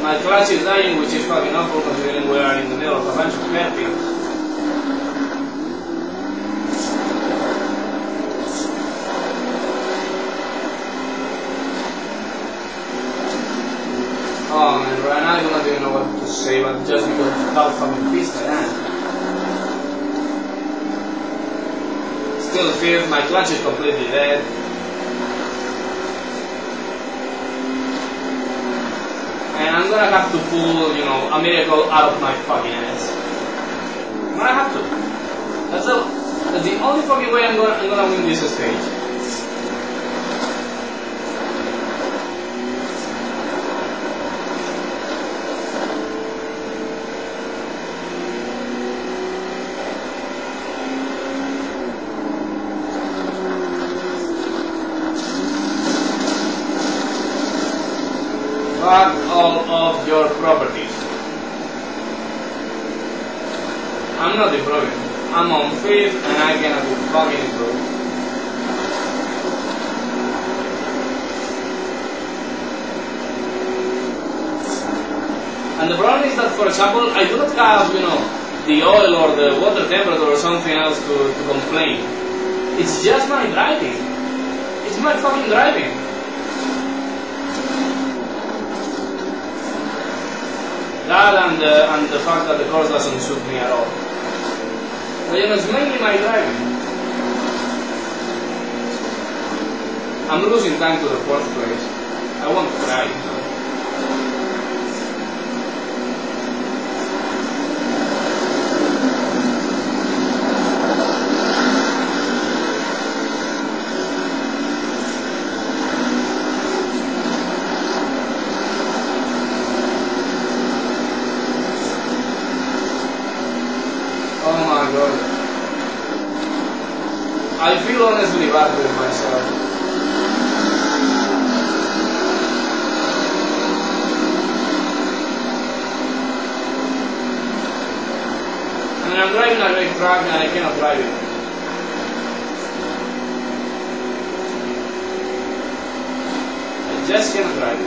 My clutch is dying, which is fucking awful considering we are in the middle of a bunch of hairpins. to say, but just because of how fucking pissed I am. Still fifth, my clutch is completely dead. And I'm gonna have to pull, you know, a miracle out of my fucking ass. I'm gonna have to. That's the only fucking way I'm gonna win this stage. Fuck all of your properties. I'm not improving. I'm on 5th and I cannot fucking improve. And the problem is that, for example, I do not have, you know, the oil or the water temperature or something else to complain. It's just my driving. It's my fucking driving. That and the fact that the course doesn't suit me at all. But you know, it's mainly my driving. I'm losing time to the 4th place. I want to try, you know. I feel honestly bad with myself. I mean, I'm driving a great truck and I cannot drive it. I just cannot drive it.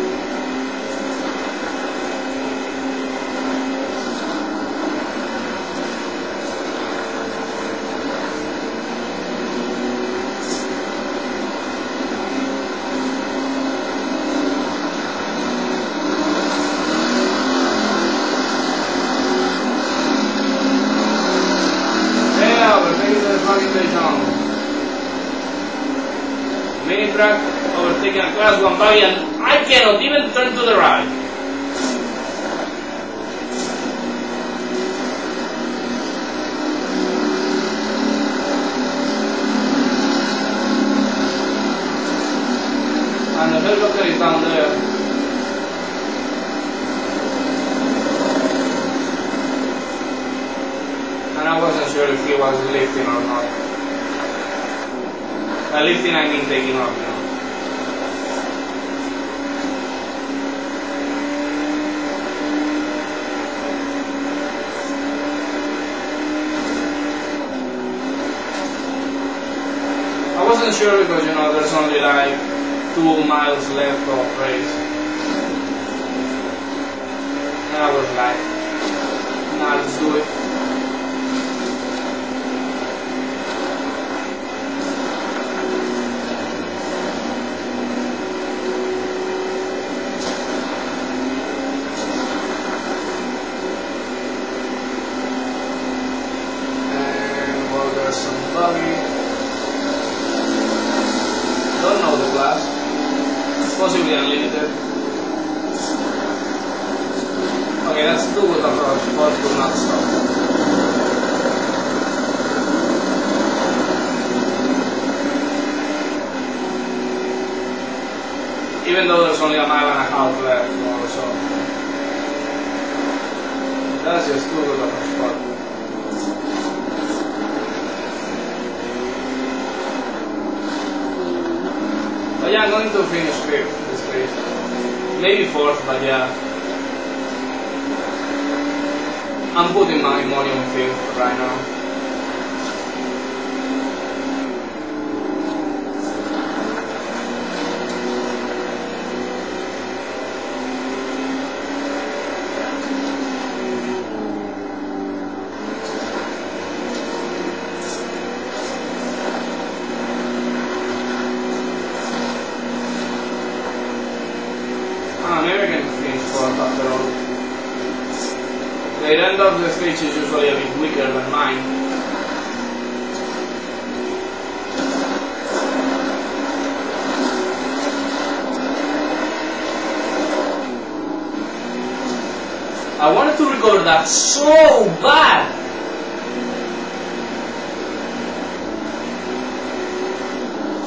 Mini truck overtaking a class 1 buggy and I cannot even turn to the right. And the helicopter is down there. And I wasn't sure if he was lifting or not. By lifting I mean taking off, you know. I wasn't sure because, you know, there's only like 2 miles left of race. And I was like, nah, let's do it. Don't know the class. Possibly unlimited. Okay, that's too good approach, but do not stop. Even though there's only a mile and a half left or so. That's just too good of a spot. But yeah, I'm going to finish 5th this race. Maybe 4th, but yeah. I'm putting my money on 5th right now. Maybe I can finish 4th after all. The end of the stage is usually a bit weaker than mine. I wanted to record that so bad!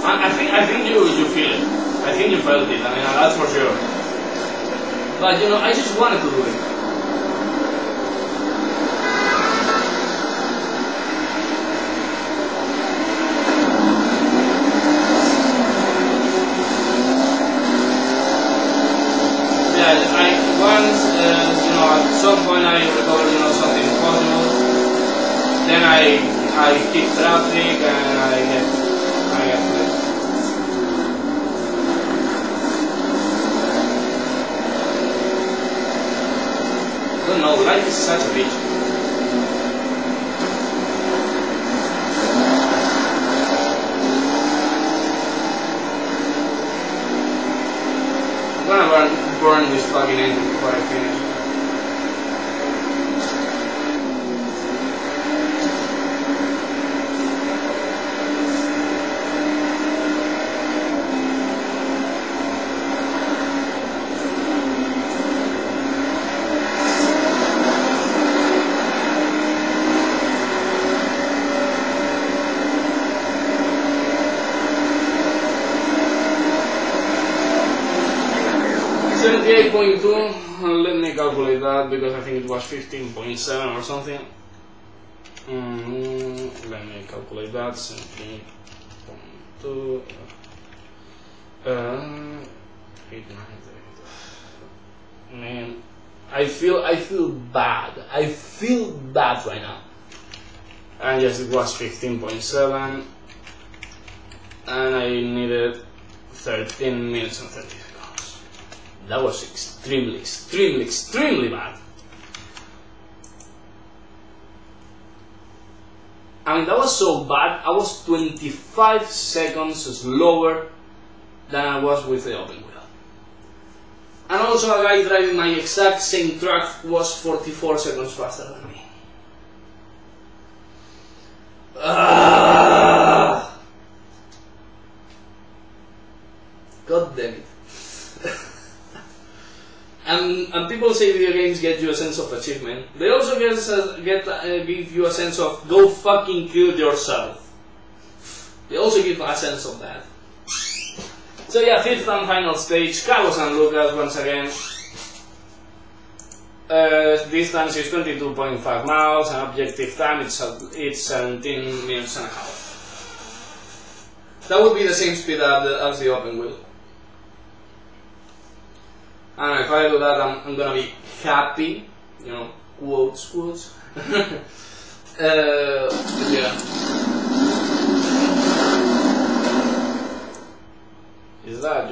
I think you feel it. I think you felt it, I mean, that's for sure. But you know, I just wanted to do it. At some point I recovered, something possible. Then I hit traffic and I get flipped. I don't know, life is such a bitch. I'm gonna burn this fucking engine before I finish. Let me calculate that because I think it was 15.7 or something. Let me calculate that. 17.2. 8, 9, 8. Man, I feel bad. I feel bad right now. And yes, it was 15.7, and I needed 13 minutes and 30 seconds. That was extremely bad. I mean, that was so bad, I was 25 seconds slower than I was with the open wheel. And also a guy driving my exact same truck was 44 seconds faster than me. God damn it. And people say video games get you a sense of achievement. They also give you a sense of go fucking kill yourself. They also give a sense of that. So yeah, fifth and final stage, Cabo San Lucas once again. Distance is 22.5 miles and objective time it's 17 minutes and a half. That would be the same speed as the open wheel. And if I do that, I'm gonna be happy, quotes. Yeah. Is that,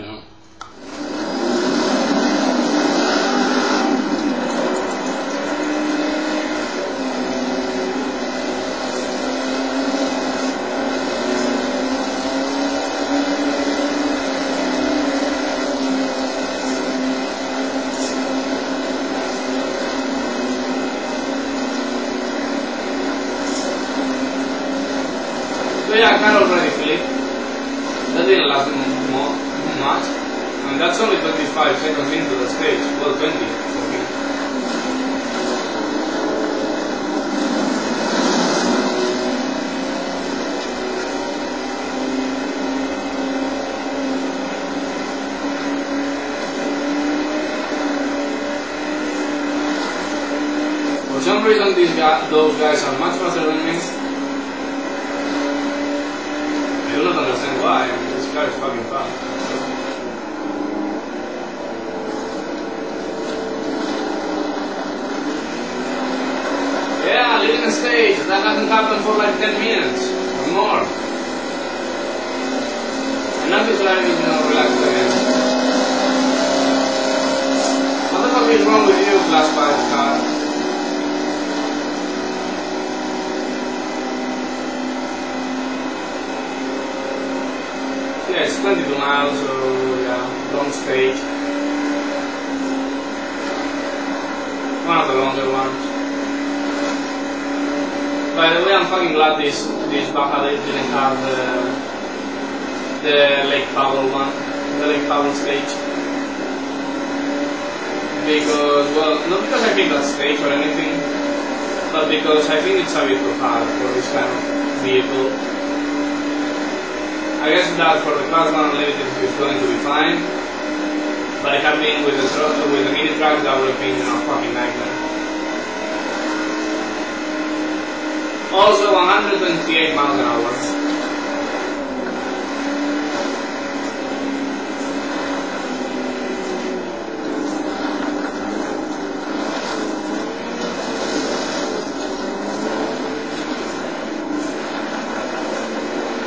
So yeah, I can already flip. That didn't last much. And that's only 25 seconds into the stage. Well, 20. Okay. For some reason, those guys are much faster than me. I do not understand why. I mean, this car is fucking fast. Yeah, leaving the stage. That hasn't happened for like 10 minutes or more. And now he's driving, relaxed again. What the fuck is wrong with you, Class 5 car? Yeah, it's 22 miles, so yeah, long stage. One of the longer ones. By the way, I'm fucking glad this Baja didn't have the Lake Powell one, the Lake Powell stage. Because, well, not because I picked that stage or anything, but because I think it's a bit too hard for this kind of vehicle. I guess that for the Class 1 Unlimited is going to be fine, but it had been with the mini truck that would have been a fucking nightmare. Also 128 miles an hour.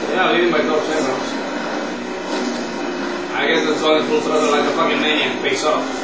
Yeah, leading by top seconds. I guess that's going full throttle like a fucking maniac pays off.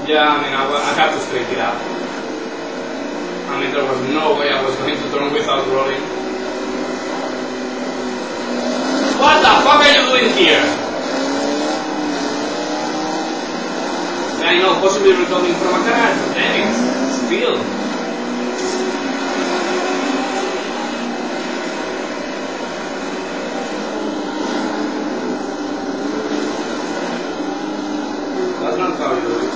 Yeah, I mean, I had to straight it up. I mean, there was no way I was going to turn without rolling. What the fuck are you doing here? I know, possibly returning from a garage, damn it, still. That's not how you do it.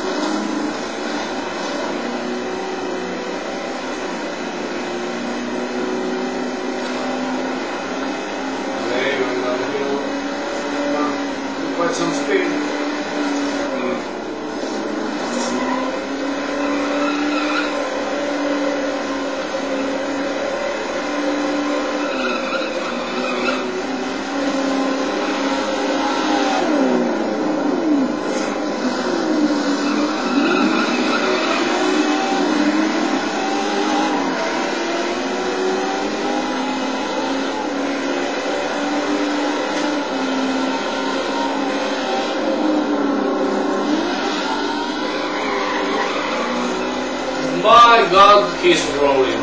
Some speed. My God, he's rolling.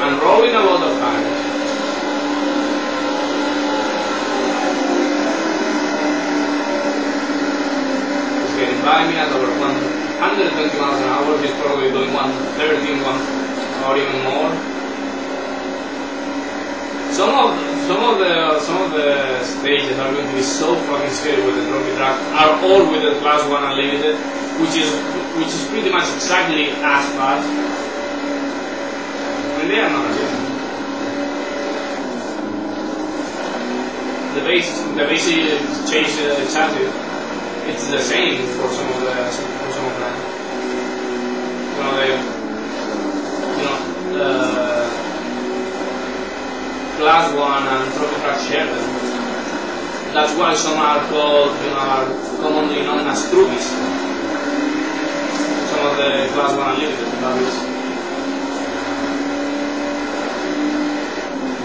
And rolling a lot of times. He's getting by me at over 120 miles an hour. He's probably doing 130, or even more. Some of the stages are going to be so fucking scary with the trophy track. Are all with the Class 1 Unlimited, which is pretty much exactly as fast. I mean, they are not different. The basic chase chassis, it's the same for some of them. Class 1 and trophy track share them. That's why some are called, are commonly known as Troopies. Some of the Class 1 Unlimited, that is.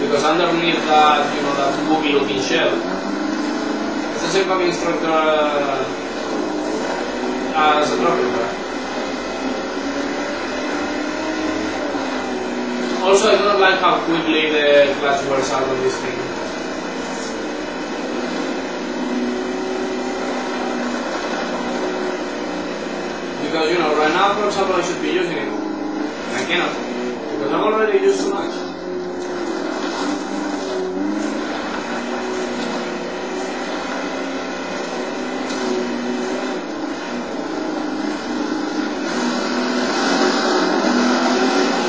Because underneath that, that boogie looking shell, it's the same fucking structure as a trophy track. Also, I do not like how quickly the clutch wears out on this thing. Because, right now, for example, I should be using it. I cannot. Because I've already used too much.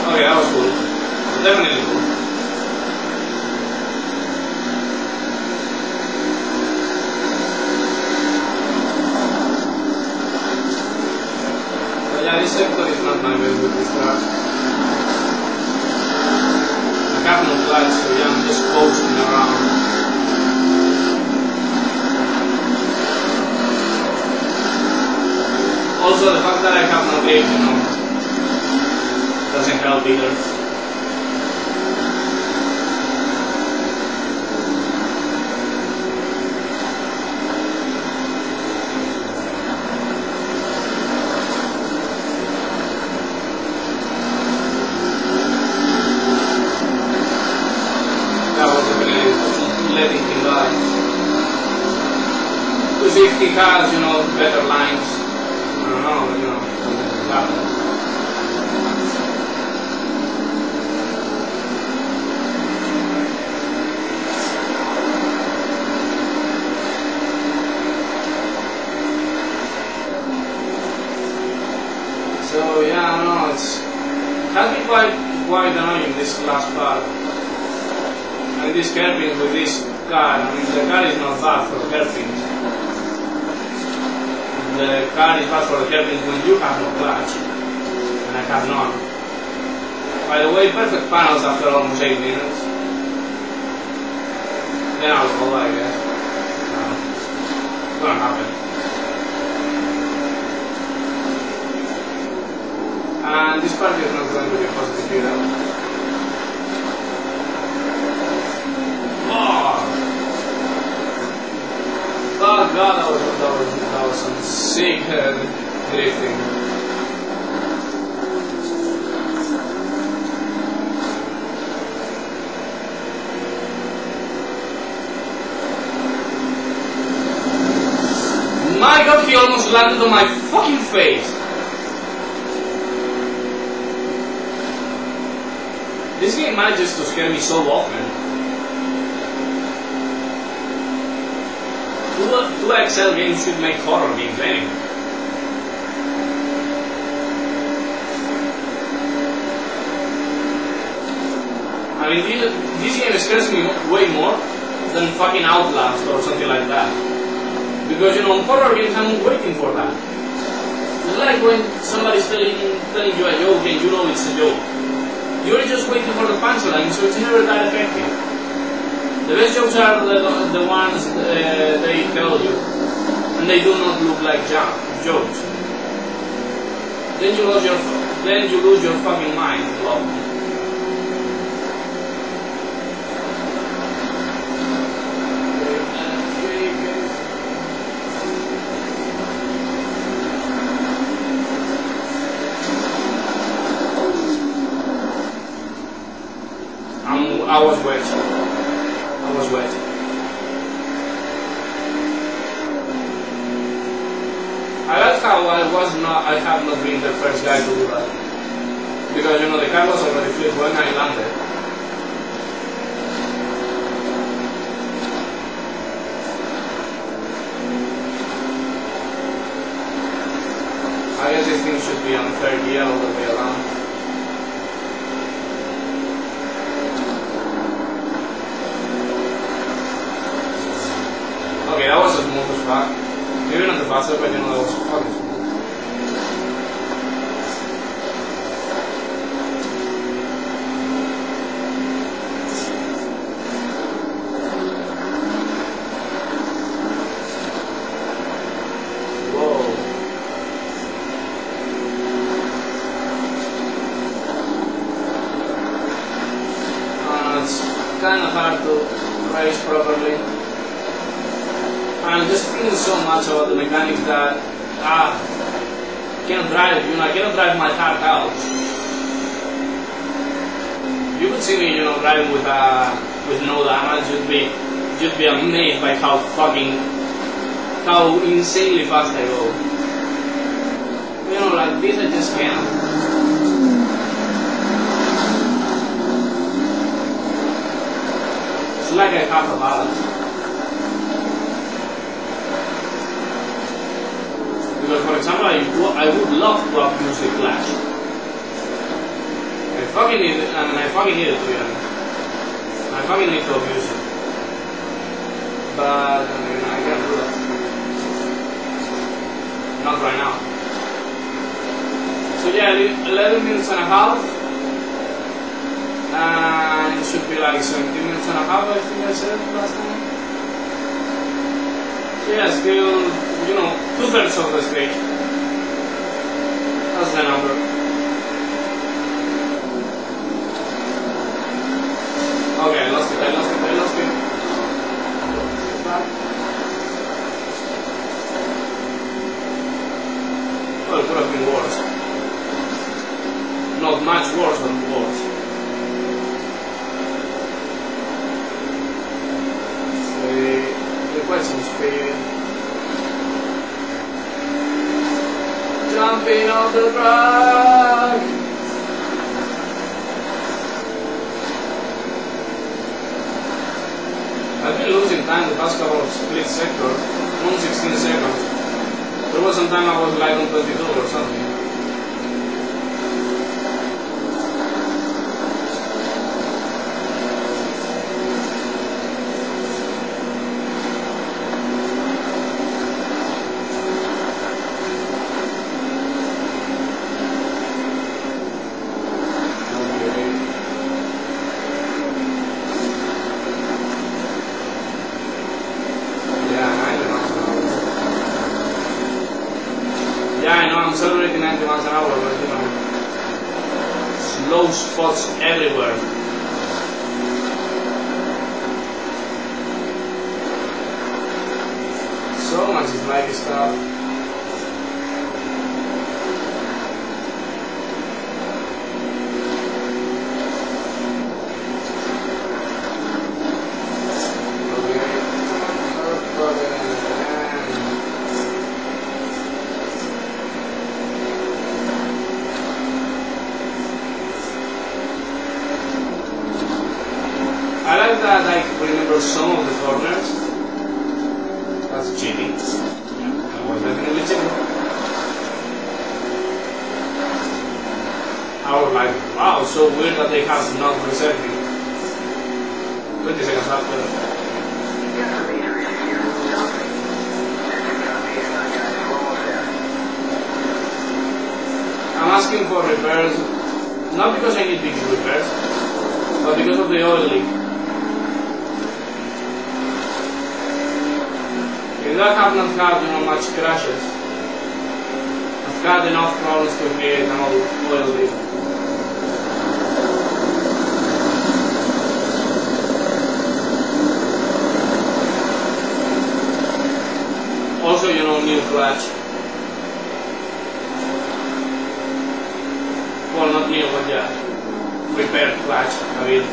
Okay, that was cool. Definitely cool. sector is not my best with this car. I have no clutch, so yeah, I'm just coasting around. Also, the fact that I have no grip, you know, doesn't help either. If he has, you know, better lines, I don't know, you know, something like that. So yeah, I don't know, it has been quite annoying this last part. And this hairpin with this car, I mean, the car is not bad for the hairpins. The car is bad for the hairpins when you have no clutch, and I have none. By the way, perfect panels after almost 8 minutes. Then I'll fall, I guess. It's gonna happen. And this part is not going to be positive either. Oh god, that was some sick drifting. My god, he almost landed on my fucking face. This game manages to scare me so often. 2XL games should make horror games anyway. I mean, this game scares me way more than fucking Outlast or something like that. Because, you know, in horror games I'm waiting for that. It's like when somebody's telling you a joke and you know it's a joke. You're just waiting for the punchline, so it's never that effective. The best jokes are the ones they tell you, and they do not look like jokes. Then you lose your fucking mind. Love. I was wet. I like how I have not been the first guy to do that. Because, you know, the car was already flipped when I landed. I guess this thing should be on third gear all the way around. Okay, that was a smooth as fuck. Maybe not the fastest, but you know, that was fucking smooth. Whoa. It's kind of hard to race properly. I'm just thinking so much about the mechanics that cannot drive, you know, I cannot drive my heart out. You could see me, you know, driving with no damage, you'd be amazed by how insanely fast I go. You know, like this I just can't. It's like I have a balance. Because, for example, I would love to abuse the clutch. I fucking need it, and I fucking need it, to be honest. I fucking need to abuse it. But, I mean, I can't do that. Not right now. So yeah, 11 minutes and a half. And it should be like 17 minutes and a half, I think I said last time. So yeah, still, you know, 2/3 of the stage. That's the number. Okay, I lost it. Well, it could have been worse. Not much worse than worse. Quite some speed. Jumping off the track. I've been losing time the past couple of split sectors, 1:16 seconds. There was some time I was like on 22 or something. Accelerating 90 miles an hour, but you know, slow spots everywhere. So much is like stuff. I like that I remember some of the corners. That's cheating. Yeah, I was definitely cheating. I was like, wow, so weird that they have not resetting. 20 seconds after. I'm asking for repairs, not because I need big repairs, but because of the oil leak. If I have not had, you know, much crashes, I've had enough problems to create an oil leak. Also, you know, new clutch. Well, not new, but yeah, repaired clutch a bit.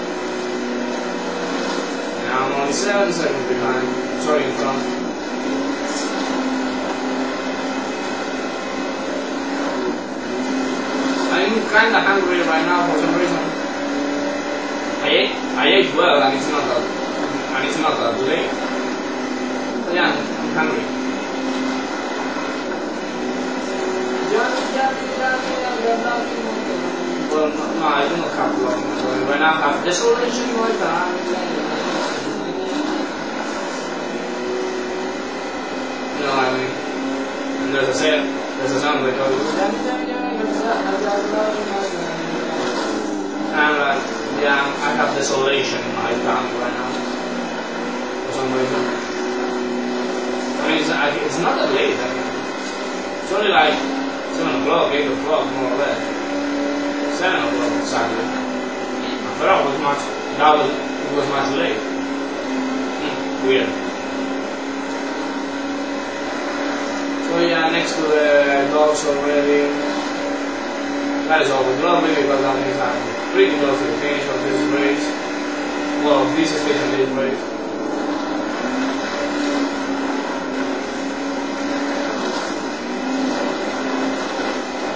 And I'm only 7 seconds behind. Sorry, in front. I'm kinda hungry right now for some reason. I ate well and it's not that late. But yeah, I'm hungry. Well, no, I do not have long. Right now I have desolation in my time. You know what I mean? And there's a sound that goes. And like, yeah, I have desolation in my tongue right now. For some reason. I mean, it's not that late. I mean, it's only like 7 o'clock, 8 o'clock, more or less. 7 o'clock exactly. I thought it was much late. Weird. So yeah, next to the dogs already. That is always lovely because that means I'm pretty close to the finish of this race. Well, this station, this race.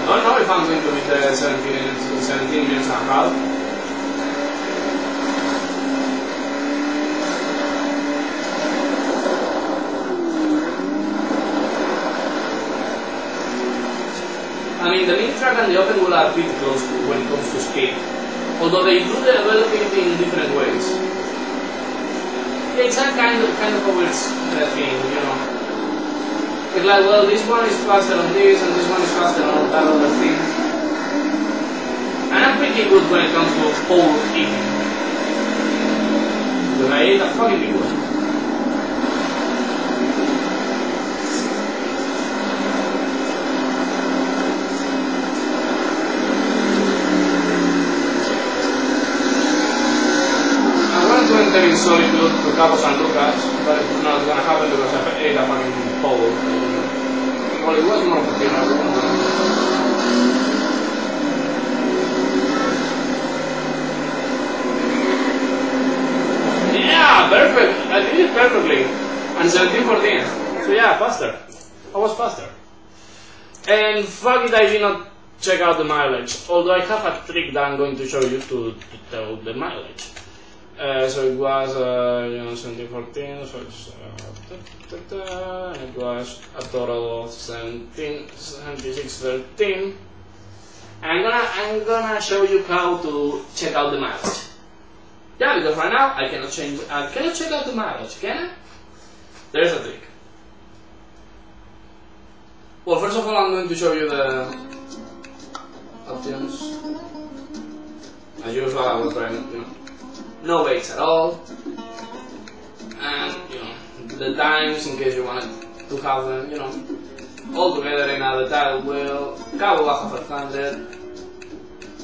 I don't know if I'm going to be there 17 minutes and a half. I mean, the mid track and the open wheel are pretty close when it comes to speed, although they do develop it in different ways. Yeah, it's a kind of a weird thing, you know. It's like, well, this one is faster on this, and this one is faster on that other thing. And I'm pretty good when it comes to pole eating. Because I ate a fucking big one. In solitude to Cabo San Lucas, but it's not gonna happen because I ate a fucking pole. Well, it was more of a dinner. Yeah, perfect. I did it perfectly. And 17:14. So yeah, faster. I was faster. And fuck it, I did not check out the mileage. Although I have a trick that I'm going to show you to tell the mileage. So it was, 1714, so it's, it was a total of 7613. And I'm gonna show you how to check out the mileage. Yeah, because right now I cannot check out the mileage, can I? There's a trick. Well, first of all, I'm going to show you the options. As usual, I will try, no weights at all, and the times in case you wanted to have them, all together in the title wheel. Cabo Baja 500.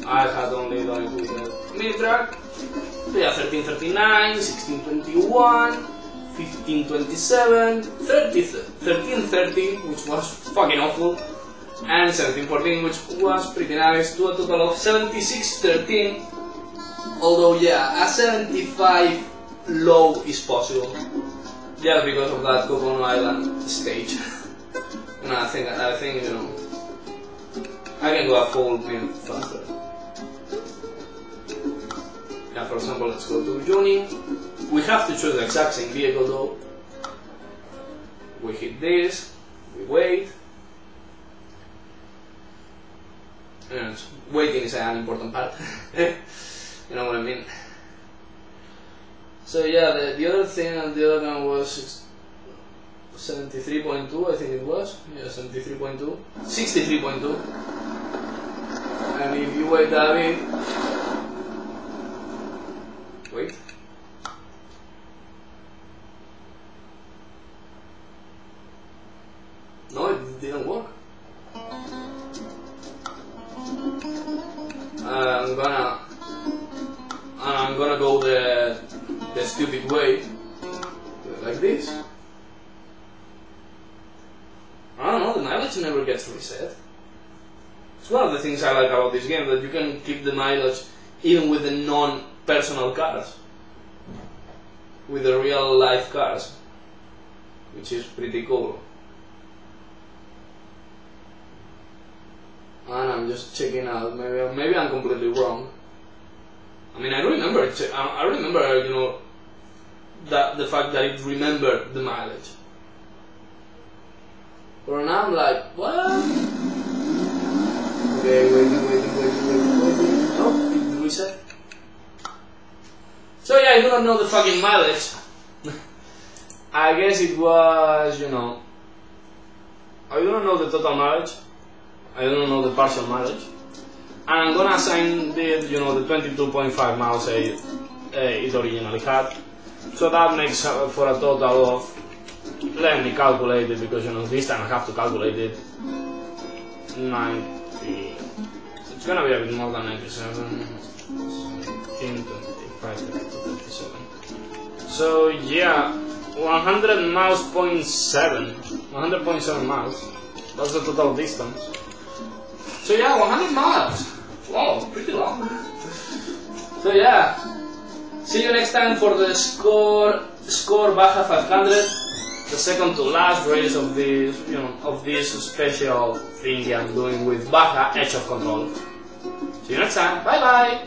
I had only done it with the mini truck. So yeah, 1339, 1621, 1527, 1330, which was fucking awful, and 1714, which was pretty nice, to a total of 7613. Although yeah, a 75 low is possible, just because of that Cocono Island stage. And I think I can go a full minute faster. Yeah, for example, let's go to Juni. We have to choose the exact same vehicle though. We hit this, we wait. And waiting is an important part. You know what I mean? So yeah, the other thing and the other one was 73.2, I think it was. Yeah, 73.2. 63.2. And if you wait a bit... Wait. No, it didn't work. I'm gonna go the stupid way, like this. I don't know, the mileage never gets reset. It's one of the things I like about this game, that you can keep the mileage even with the non-personal cars, with the real life cars, which is pretty cool. And I'm just checking out, maybe I'm completely wrong. I mean, I remember, that the fact that it remembered the mileage. But now I'm like, what? Okay, waiting. Oh, it reset. So yeah, I do not know the fucking mileage. I guess it was, I do not know the total mileage. I don't know the partial mileage. And I'm gonna assign the 22.5 miles it originally had. So that makes for a total of, let me calculate it, because this time I have to calculate it, 90, it's gonna be a bit more than 97, 17, 25, 37. So yeah, 100 miles, 100.7 miles, that's the total distance. So yeah, 100 miles. Wow, pretty long. So yeah, see you next time for the score Baja 500, the second to last race of this, of this special thing I'm doing with Baja Edge of Control. See you next time. Bye bye.